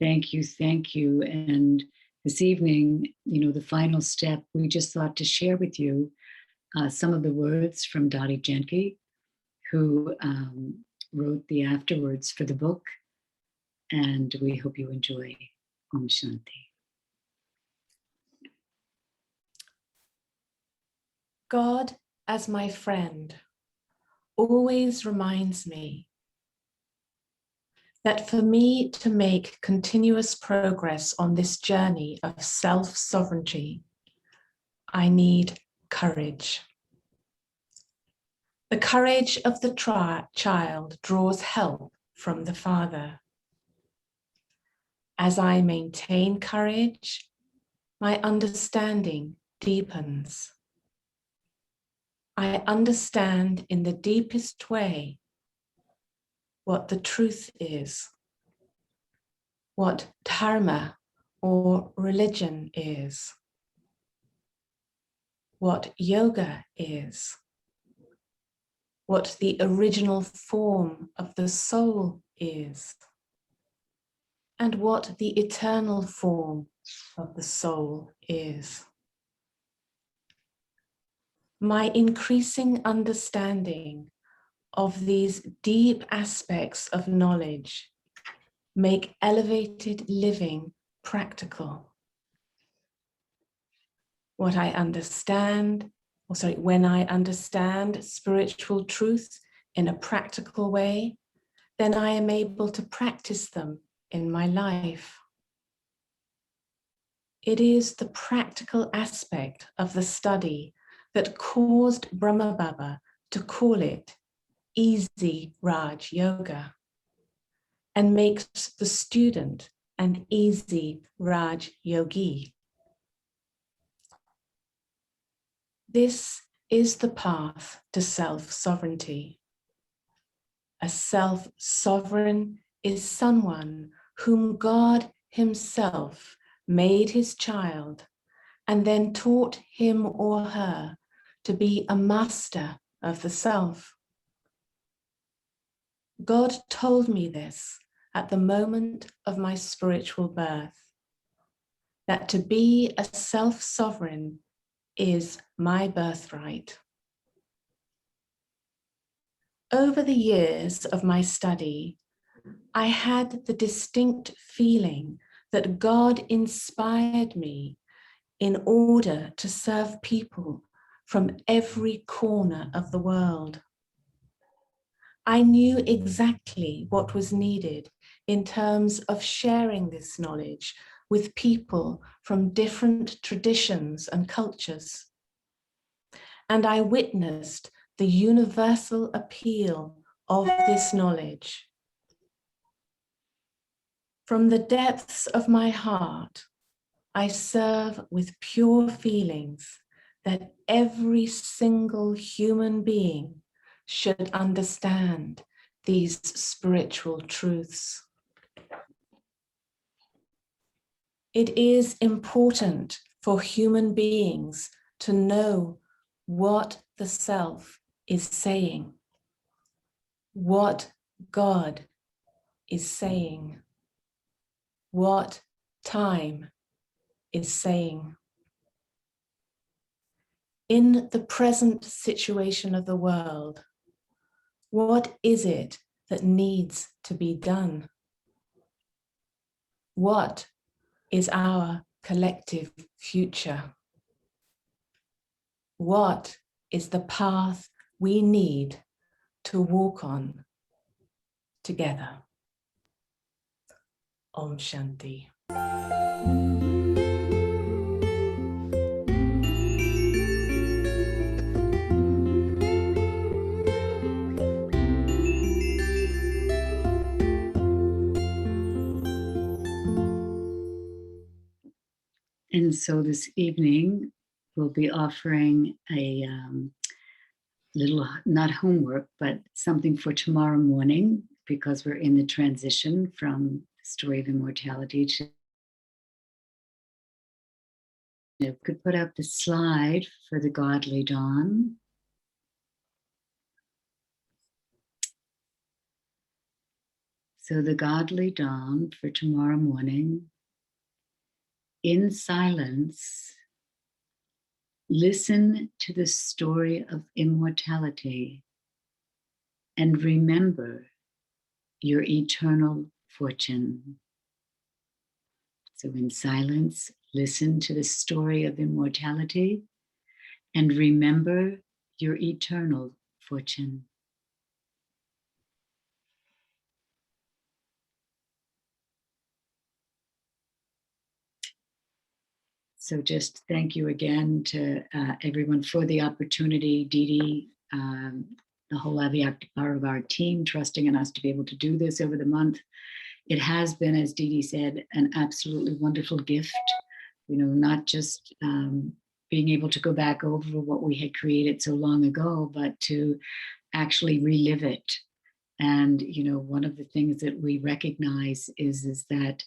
Speaker 9: thank you. And this evening, the final step, we just thought to share with you some of the words from Dadi Janki, who wrote the afterwords for the book. And we hope you enjoy. Om Shanti.
Speaker 10: God, as my friend, always reminds me that for me to make continuous progress on this journey of self-sovereignty, I need courage. The courage of the child draws help from the father. As I maintain courage, my understanding deepens. I understand in the deepest way what the truth is, what dharma or religion is, what yoga is, what the original form of the soul is, and what the eternal form of the soul is. My increasing understanding of these deep aspects of knowledge make elevated living practical. When I understand spiritual truth in a practical way, then I am able to practice them in my life. It is the practical aspect of the study that caused Brahma Baba to call it easy Raj Yoga, and makes the student an easy Raj Yogi. This is the path to self-sovereignty. A self-sovereign is someone whom God himself made his child and then taught him or her to be a master of the self. God told me this at the moment of my spiritual birth, that to be a self-sovereign is my birthright. Over the years of my study, I had the distinct feeling that God inspired me in order to serve people from every corner of the world. I knew exactly what was needed in terms of sharing this knowledge with people from different traditions and cultures. And I witnessed the universal appeal of this knowledge. From the depths of my heart, I serve with pure feelings that every single human being should understand these spiritual truths. It is important for human beings to know what the self is saying, what God is saying, what time is saying. In the present situation of the world, what is it that needs to be done? What is our collective future? What is the path we need to walk on together? Om Shanti.
Speaker 9: And so this evening, we'll be offering a little, not homework, but something for tomorrow morning, because we're in the transition from the story of immortality to. You could put up the slide for the godly dawn. So the godly dawn for tomorrow morning, in silence, listen to the story of immortality and remember your eternal fortune. So in silence, listen to the story of immortality and remember your eternal fortune. So just thank you again to everyone for the opportunity, Didi, the whole Avyakti Parivar team, trusting in us to be able to do this over the month. It has been, as Didi said, an absolutely wonderful gift, not just being able to go back over what we had created so long ago, but to actually relive it. And, one of the things that we recognize is that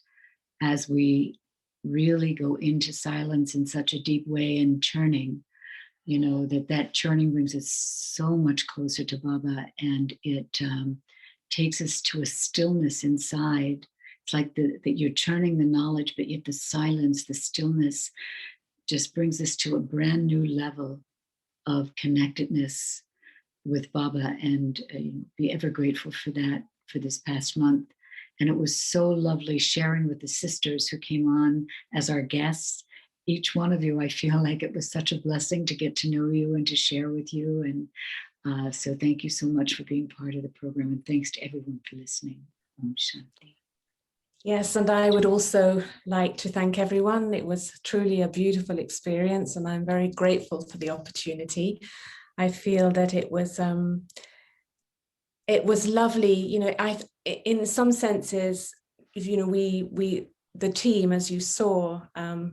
Speaker 9: as we really go into silence in such a deep way and churning, that churning brings us so much closer to Baba, and it takes us to a stillness inside. It's like that you're churning the knowledge, but yet the silence, the stillness just brings us to a brand new level of connectedness with Baba, and be ever grateful for that for this past month. And it was so lovely sharing with the sisters who came on as our guests. Each one of you, I feel like it was such a blessing to get to know you and to share with you. And so thank you so much for being part of the program, and thanks to everyone for listening. Om Shanti.
Speaker 10: Yes, and I would also like to thank everyone. It was truly a beautiful experience, and I'm very grateful for the opportunity. I feel that it was lovely. In some senses, the team, as you saw,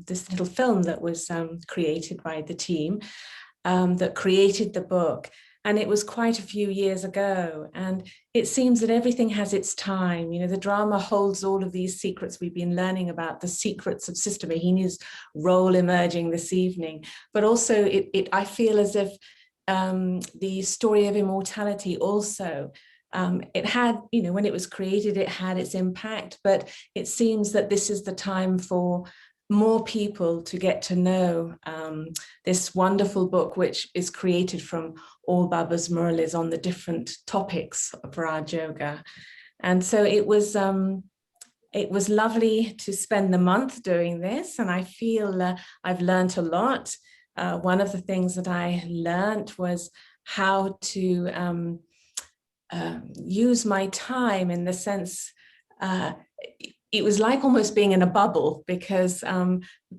Speaker 10: this little film that was created by the team that created the book. And it was quite a few years ago. And it seems that everything has its time. The drama holds all of these secrets. We've been learning about the secrets of Sister Mohini's role emerging this evening. But also, I feel as if the story of immortality also, it had, when it was created, it had its impact. But it seems that this is the time for more people to get to know this wonderful book, which is created from all Baba's murlis on the different topics of Raj Yoga. And so it was lovely to spend the month doing this, and I feel I've learned a lot. One of the things that I learned was how to use my time, in the sense it was like almost being in a bubble, because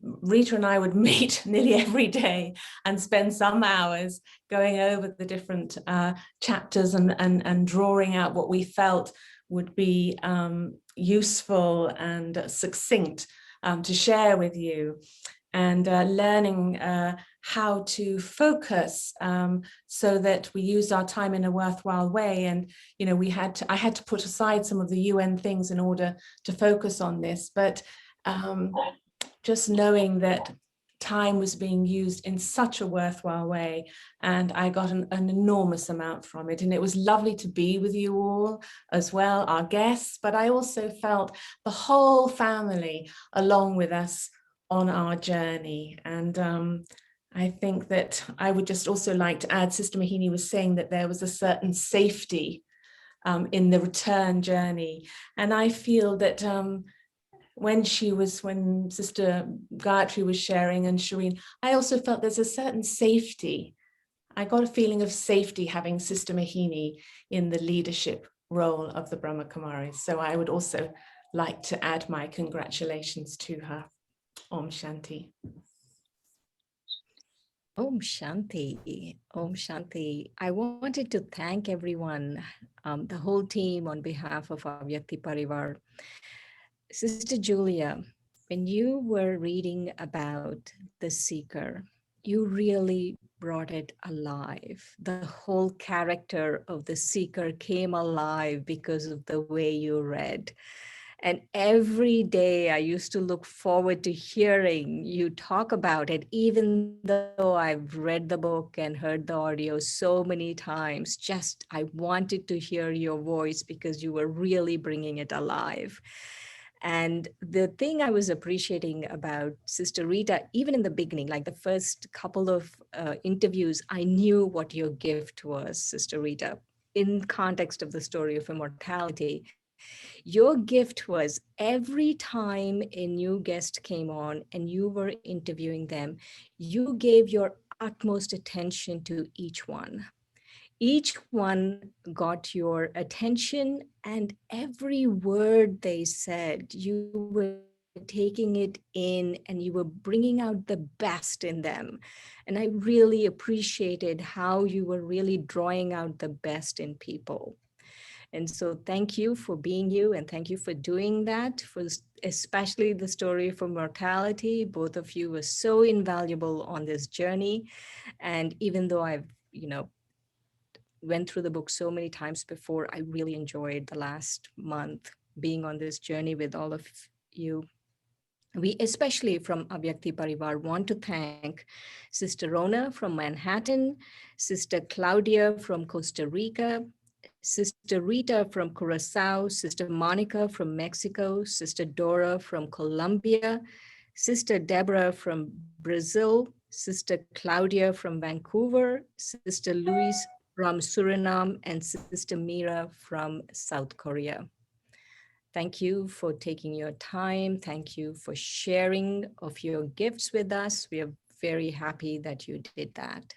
Speaker 10: Rita and I would meet nearly every day and spend some hours going over the different chapters and drawing out what we felt would be useful and succinct to share with you, and learning how to focus so that we use our time in a worthwhile way. And I had to put aside some of the UN things in order to focus on this, but just knowing that time was being used in such a worthwhile way, and I got an enormous amount from it. And it was lovely to be with you all as well, our guests, but I also felt the whole family along with us on our journey. And I think that I would just also like to add, Sister Mohini was saying that there was a certain safety in the return journey. And I feel that when Sister Gayatri was sharing, and Shireen, I also felt there's a certain safety. I got a feeling of safety having Sister Mohini in the leadership role of the Brahma Kumaris. So I would also like to add my congratulations to her. Om Shanti.
Speaker 7: Om Shanti. Om Shanti. I wanted to thank everyone, the whole team, on behalf of Avyakti Parivar. Sister Julia, when you were reading about the seeker, you really brought it alive. The whole character of the seeker came alive because of the way you read. And every day I used to look forward to hearing you talk about it, even though I've read the book and heard the audio so many times. Just, I wanted to hear your voice because you were really bringing it alive. And the thing I was appreciating about Sister Rita, even in the beginning, like the first couple of interviews, I knew what your gift was, Sister Rita, in context of the story of immortality. Your gift was every time a new guest came on and you were interviewing them, you gave your utmost attention to each one. Each one got your attention, and every word they said, you were taking it in and you were bringing out the best in them. And I really appreciated how you were really drawing out the best in people. And so thank you for being you, and thank you for doing that, for especially the story of mortality. Both of you were so invaluable on this journey. And even though I've, went through the book so many times before, I really enjoyed the last month being on this journey with all of you. We, especially from Avyakti Parivar, want to thank Sister Rona from Manhattan, Sister Claudia from Costa Rica, Sister Rita from Curacao, Sister Monica from Mexico, Sister Dora from Colombia, Sister Deborah from Brazil, Sister Claudia from Vancouver, Sister Louise from Suriname, and Sister Mira from South Korea. Thank you for taking your time. Thank you for sharing of your gifts with us. We are very happy that you did that.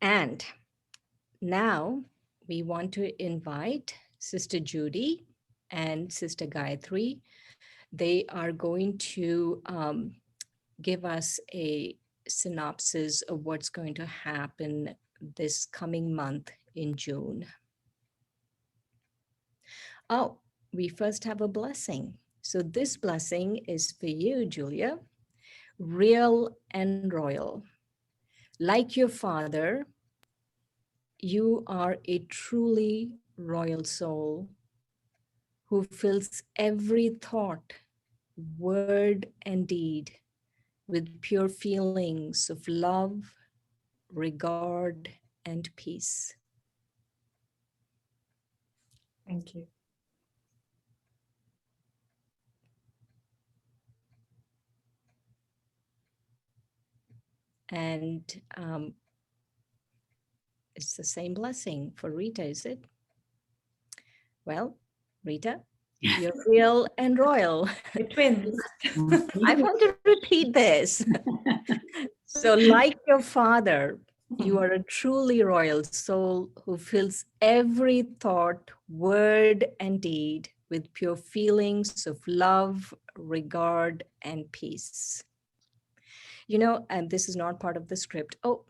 Speaker 7: And now we want to invite Sister Judy and Sister Gayatri. They are going to give us a synopsis of what's going to happen this coming month in June. Oh, we first have a blessing. So this blessing is for you, Julia. Real and royal. Like your father, you are a truly royal soul who fills every thought, word, and deed with pure feelings of love, regard, and peace.
Speaker 10: Thank you.
Speaker 7: And it's the same blessing for Rita, is it? Well, Rita, you're real and royal.
Speaker 10: Twins.
Speaker 7: I want to repeat this. So like your father, you are a truly royal soul who fills every thought, word, and deed with pure feelings of love, regard, and peace. And this is not part of the script. Oh,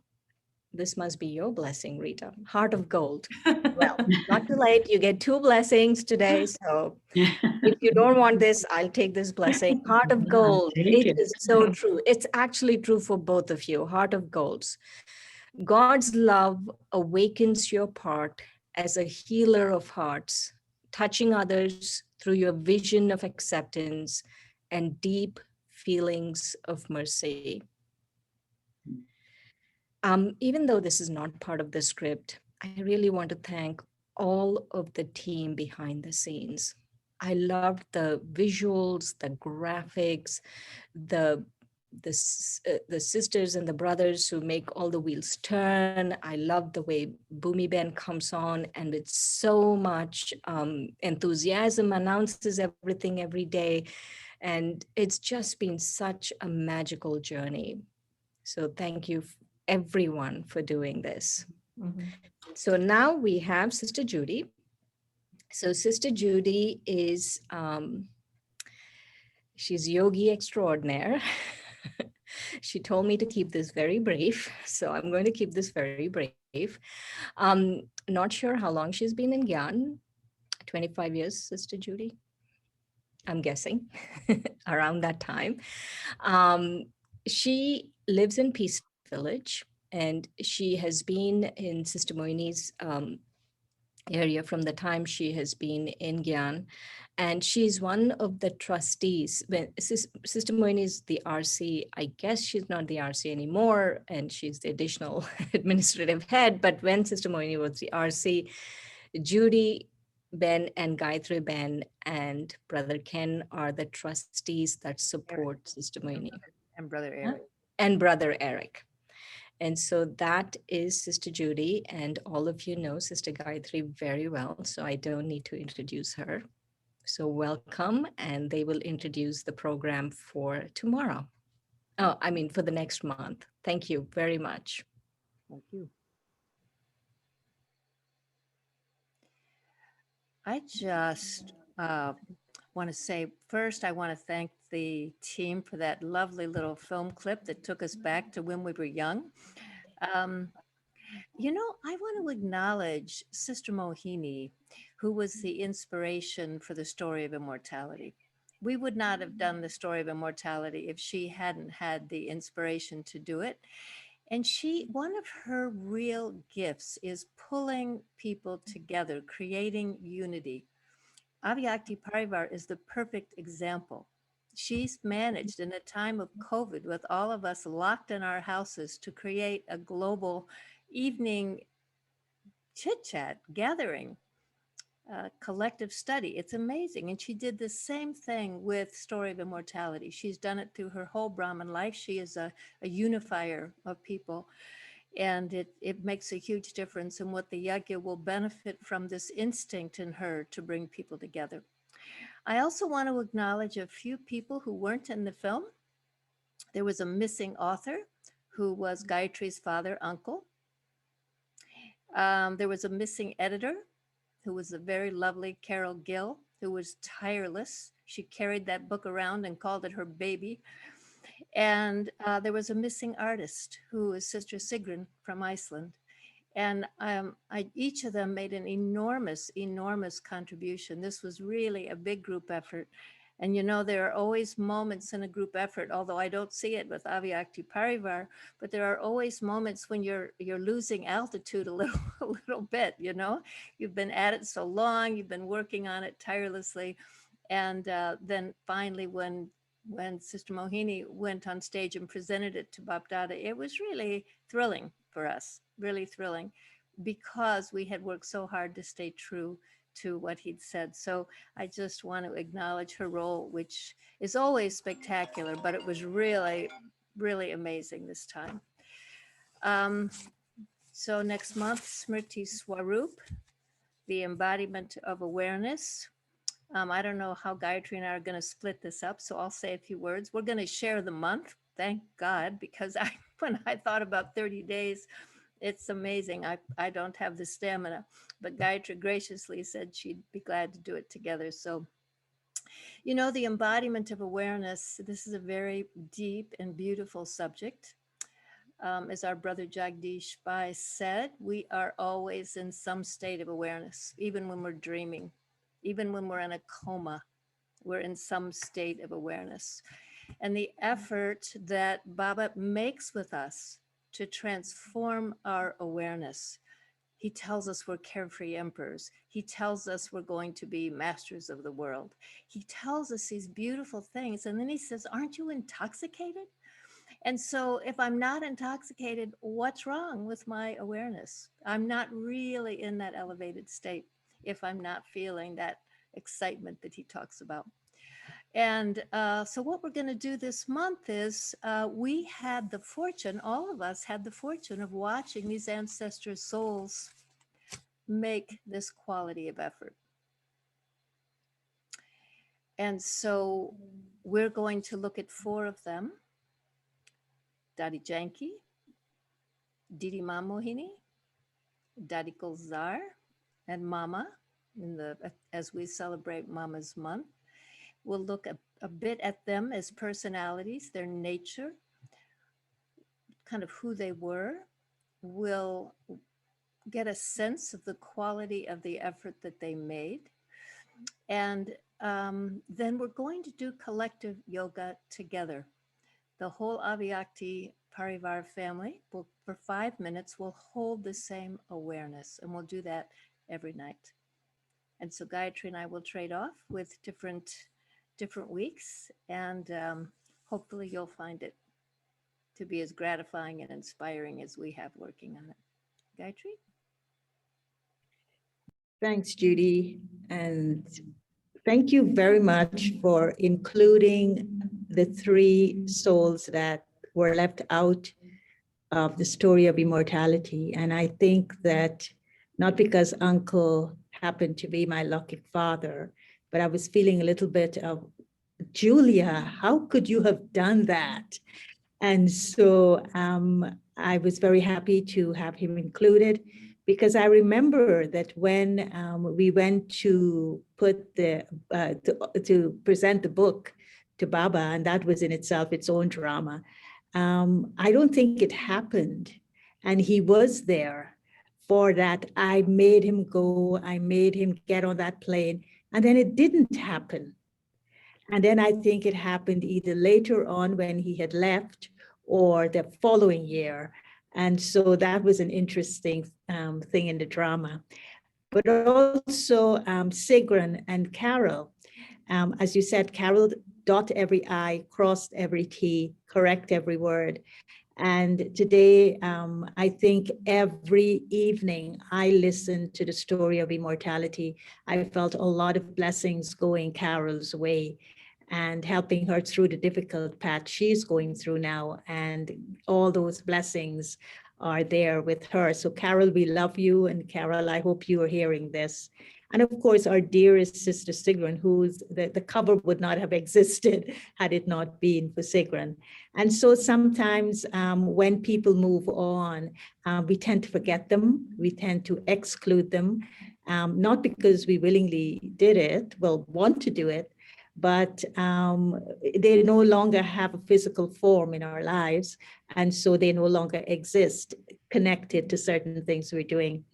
Speaker 7: this must be your blessing, Rita. Heart of gold. Well, not too late. You get 2 blessings today. So if you don't want this, I'll take this blessing. Heart of gold. It is so true. It's actually true for both of you. Heart of golds. God's love awakens your part as a healer of hearts, touching others through your vision of acceptance and deep feelings of mercy. Even though this is not part of the script, I really want to thank all of the team behind the scenes. I loved the visuals, the graphics, the sisters and the brothers who make all the wheels turn. I love the way Bhumi Ben comes on and with so much enthusiasm announces everything every day. And it's just been such a magical journey. So thank you everyone for doing this. Mm-hmm. So now we have Sister Judy. So Sister Judy is, she's yogi extraordinaire. She told me to keep this very brief, so I'm going to keep this very brief. Not sure how long she's been in Gyan. 25 years, Sister Judy? I'm guessing, around that time. She lives in Peace Village, and she has been in Sister Moini's area from the time she has been in Gyan. And she's one of the trustees. When Sister Moini is the RC, I guess she's not the RC anymore, and she's the additional administrative head. But when Sister Moini was the RC, Judy Ben and Gayatri Ben and Brother Ken are the trustees that support Sister Moini.
Speaker 11: And Brother Eric.
Speaker 7: And Brother Eric. And so that is Sister Judy, and all of you know Sister Gayatri very well, so I don't need to introduce her. So welcome, and they will introduce the program for tomorrow. Oh, I mean, for the next month. Thank you very much.
Speaker 11: Thank you. I just want to say, first, I want to thank the team for that lovely little film clip that took us back to when we were young. You know, I want to acknowledge Sister Mohini, who was the inspiration for the Story of Immortality. We would not have done the Story of Immortality if she hadn't had the inspiration to do it. And one of her real gifts is pulling people together, creating unity. Avyakti Parivar is the perfect example. She's managed in a time of COVID with all of us locked in our houses to create a global evening chit-chat, gathering, collective study. It's amazing. And she did the same thing with Story of Immortality. She's done it through her whole Brahmin life. She is a unifier of people. And it makes a huge difference in what the yajna will benefit from, this instinct in her to bring people together. I also want to acknowledge a few people who weren't in the film. There was a missing author who was Gayatri's father, uncle. There was a missing editor who was a very lovely Carol Gill, who was tireless. She carried that book around and called it her baby. And there was a missing artist who is Sister Sigrun from Iceland. And each of them made an enormous, enormous contribution. This was really a big group effort. And you know, there are always moments in a group effort, although I don't see it with Avyakti Parivar, but there are always moments when you're losing altitude a little bit, you know? You've been at it so long, you've been working on it tirelessly. And then finally, when Sister Mohini went on stage and presented it to Bap Dada, it was really thrilling for us, really thrilling, because we had worked so hard to stay true to what he'd said. So I just want to acknowledge her role, which is always spectacular, but it was really, really amazing this time. So next month, Smriti Swarup, the embodiment of awareness. I don't know how Gayatri and I are going to split this up, so I'll say a few words. We're going to share the month, thank God, because when I thought about 30 days, it's amazing. I don't have the stamina, but Gayatri graciously said she'd be glad to do it together. So, you know, the embodiment of awareness, this is a very deep and beautiful subject. As our brother Jagdish Pai said, we are always in some state of awareness, even when we're dreaming, even when we're in a coma, we're in some state of awareness. And the effort that Baba makes with us to transform our awareness. He tells us we're carefree emperors. He tells us we're going to be masters of the world. He tells us these beautiful things. And then he says, aren't you intoxicated? And so if I'm not intoxicated, what's wrong with my awareness? I'm not really in that elevated state if I'm not feeling that excitement that he talks about. And so what we're going to do this month is we had the fortune, all of us had the fortune of watching these ancestor souls make this quality of effort. And so we're going to look at 4 of them: Dadi Janki, Didi Mohini, Dadi Kulzar, and Mama, as we celebrate Mama's month. We'll look a bit at them as personalities, their nature, kind of who they were. We'll get a sense of the quality of the effort that they made. And then we're going to do collective yoga together. The whole Avyakti Parivar family will, for 5 minutes, will hold the same awareness, and we'll do that every night. And so Gayatri and I will trade off with different weeks, and hopefully you'll find it to be as gratifying and inspiring as we have working on it. Gayatri?
Speaker 12: Thanks, Judy. And thank you very much for including the 3 souls that were left out of the story of immortality. And I think that not because Uncle happened to be my lucky father, but I was feeling a little bit of, Julia, how could you have done that? And so I was very happy to have him included, because I remember that when we went to put to present the book to Baba, and that was in itself its own drama, I don't think it happened. And he was there for that. I made him go, I made him get on that plane, and then it didn't happen. And then I think it happened either later on when he had left or the following year. And so that was an interesting thing in the drama. But also Sigrun and Carol, as you said, Carol, dot every I, crossed every T, correct every word. And today, I think every evening I listened to the story of immortality. I felt a lot of blessings going Carol's way and helping her through the difficult path she's going through now. And all those blessings are there with her. So Carol, we love you. And Carol, I hope you are hearing this. And of course, our dearest sister Sigrun, who's the cover would not have existed had it not been for Sigrun. And so sometimes when people move on, we tend to forget them. We tend to exclude them, not because we willingly did it, well, want to do it, but they no longer have a physical form in our lives. And so they no longer exist connected to certain things we're doing.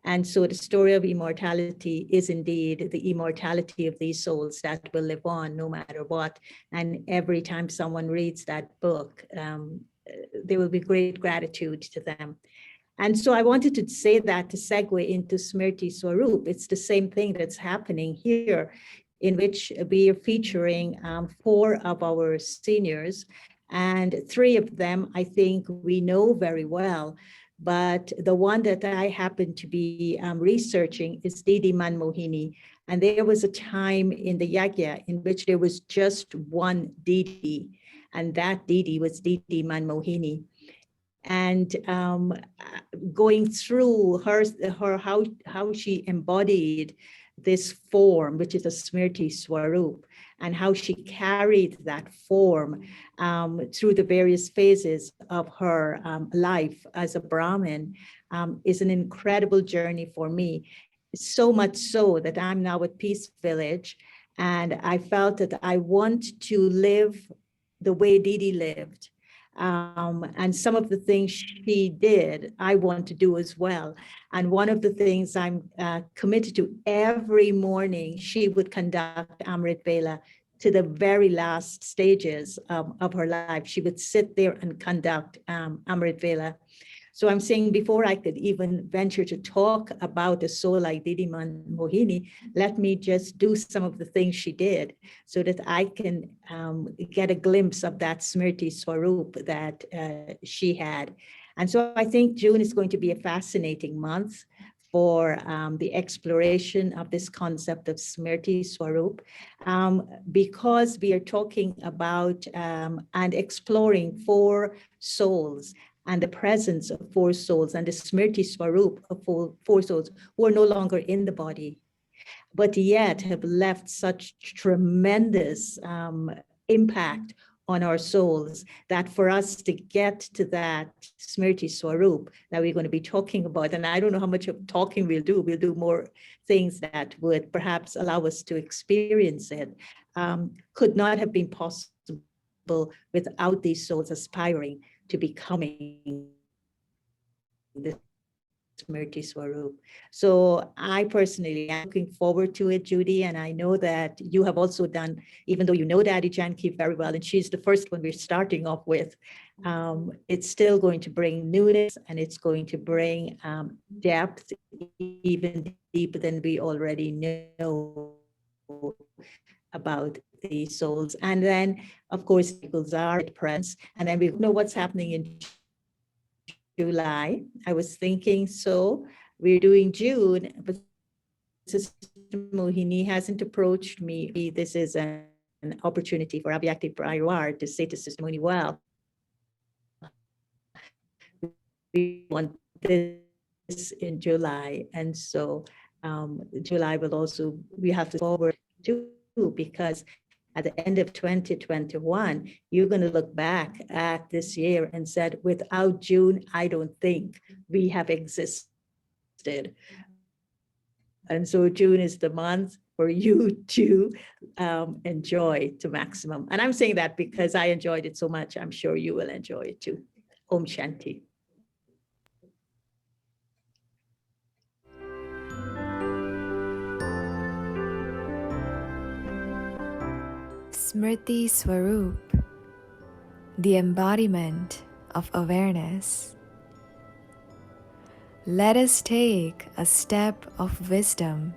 Speaker 12: And so the story of immortality is indeed the immortality of these souls that will live on no matter what. And every time someone reads that book, there will be great gratitude to them. And so I wanted to say that to segue into Smriti Swarup. It's the same thing that's happening here, in which we are featuring 4 of our seniors, and 3 of them I think we know very well. But the one that I happen to be researching is Didi Manmohini. And there was a time in the Yagya in which there was just one Didi, and that Didi was Didi Manmohini. And going through her how she embodied this form, which is a Smriti Swarup, and how she carried that form through the various phases of her life as a Brahmin, is an incredible journey for me. So much so that I'm now at Peace Village, and I felt that I want to live the way Didi lived. And some of the things she did, I want to do as well. And one of the things I'm committed to, every morning, she would conduct Amrit Vela to the very last stages of her life. She would sit there and conduct Amrit Vela. So I'm saying, before I could even venture to talk about a soul like Didi Manmohini, let me just do some of the things she did so that I can get a glimpse of that Smriti Swarup that she had. And so I think June is going to be a fascinating month for the exploration of this concept of Smriti Swarup, because we are talking about and exploring 4 souls, and the presence of 4 souls, and the Smriti Swarup of 4 souls who are no longer in the body, but yet have left such tremendous impact on our souls, that for us to get to that Smriti Swarup that we're going to be talking about, and I don't know how much of talking we'll do more things that would perhaps allow us to experience it, could not have been possible without these souls aspiring to becoming the Smriti Swarup. So I personally am looking forward to it, Judy, and I know that you have also done, even though you know Dadi Janki very well, and she's the first one we're starting off with, it's still going to bring newness, and it's going to bring depth even deeper than we already know about the souls. And then, of course, are at presence, and then we know what's happening in July. I was thinking, so we're doing June, but Sister Mohini hasn't approached me. This is an opportunity for Avyakti Parivar to say to Sister Mohini, well, we want this in July. And so July will also, we have to forward to, because at the end of 2021, you're going to look back at this year and said, without June, I don't think we have existed. And so June is the month for you to enjoy to maximum. And I'm saying that because I enjoyed it so much. I'm sure you will enjoy it too. Om Shanti.
Speaker 5: Smriti Swarup, the embodiment of awareness. Let us take a step of wisdom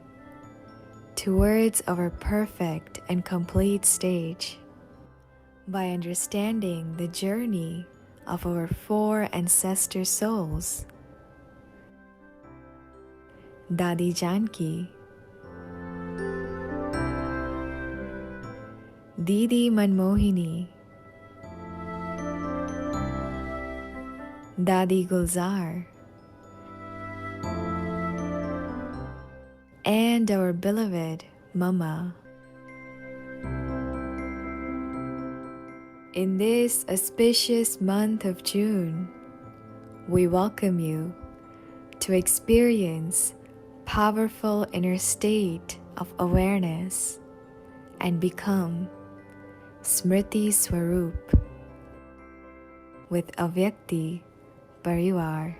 Speaker 5: towards our perfect and complete stage by understanding the journey of our four ancestor souls, Dadi Janki, Didi Manmohini, Dadi Gulzar, and our beloved Mama. In this auspicious month of June, we welcome you to experience powerful inner state of awareness and become Smriti Swarup with Avyakti Parivar.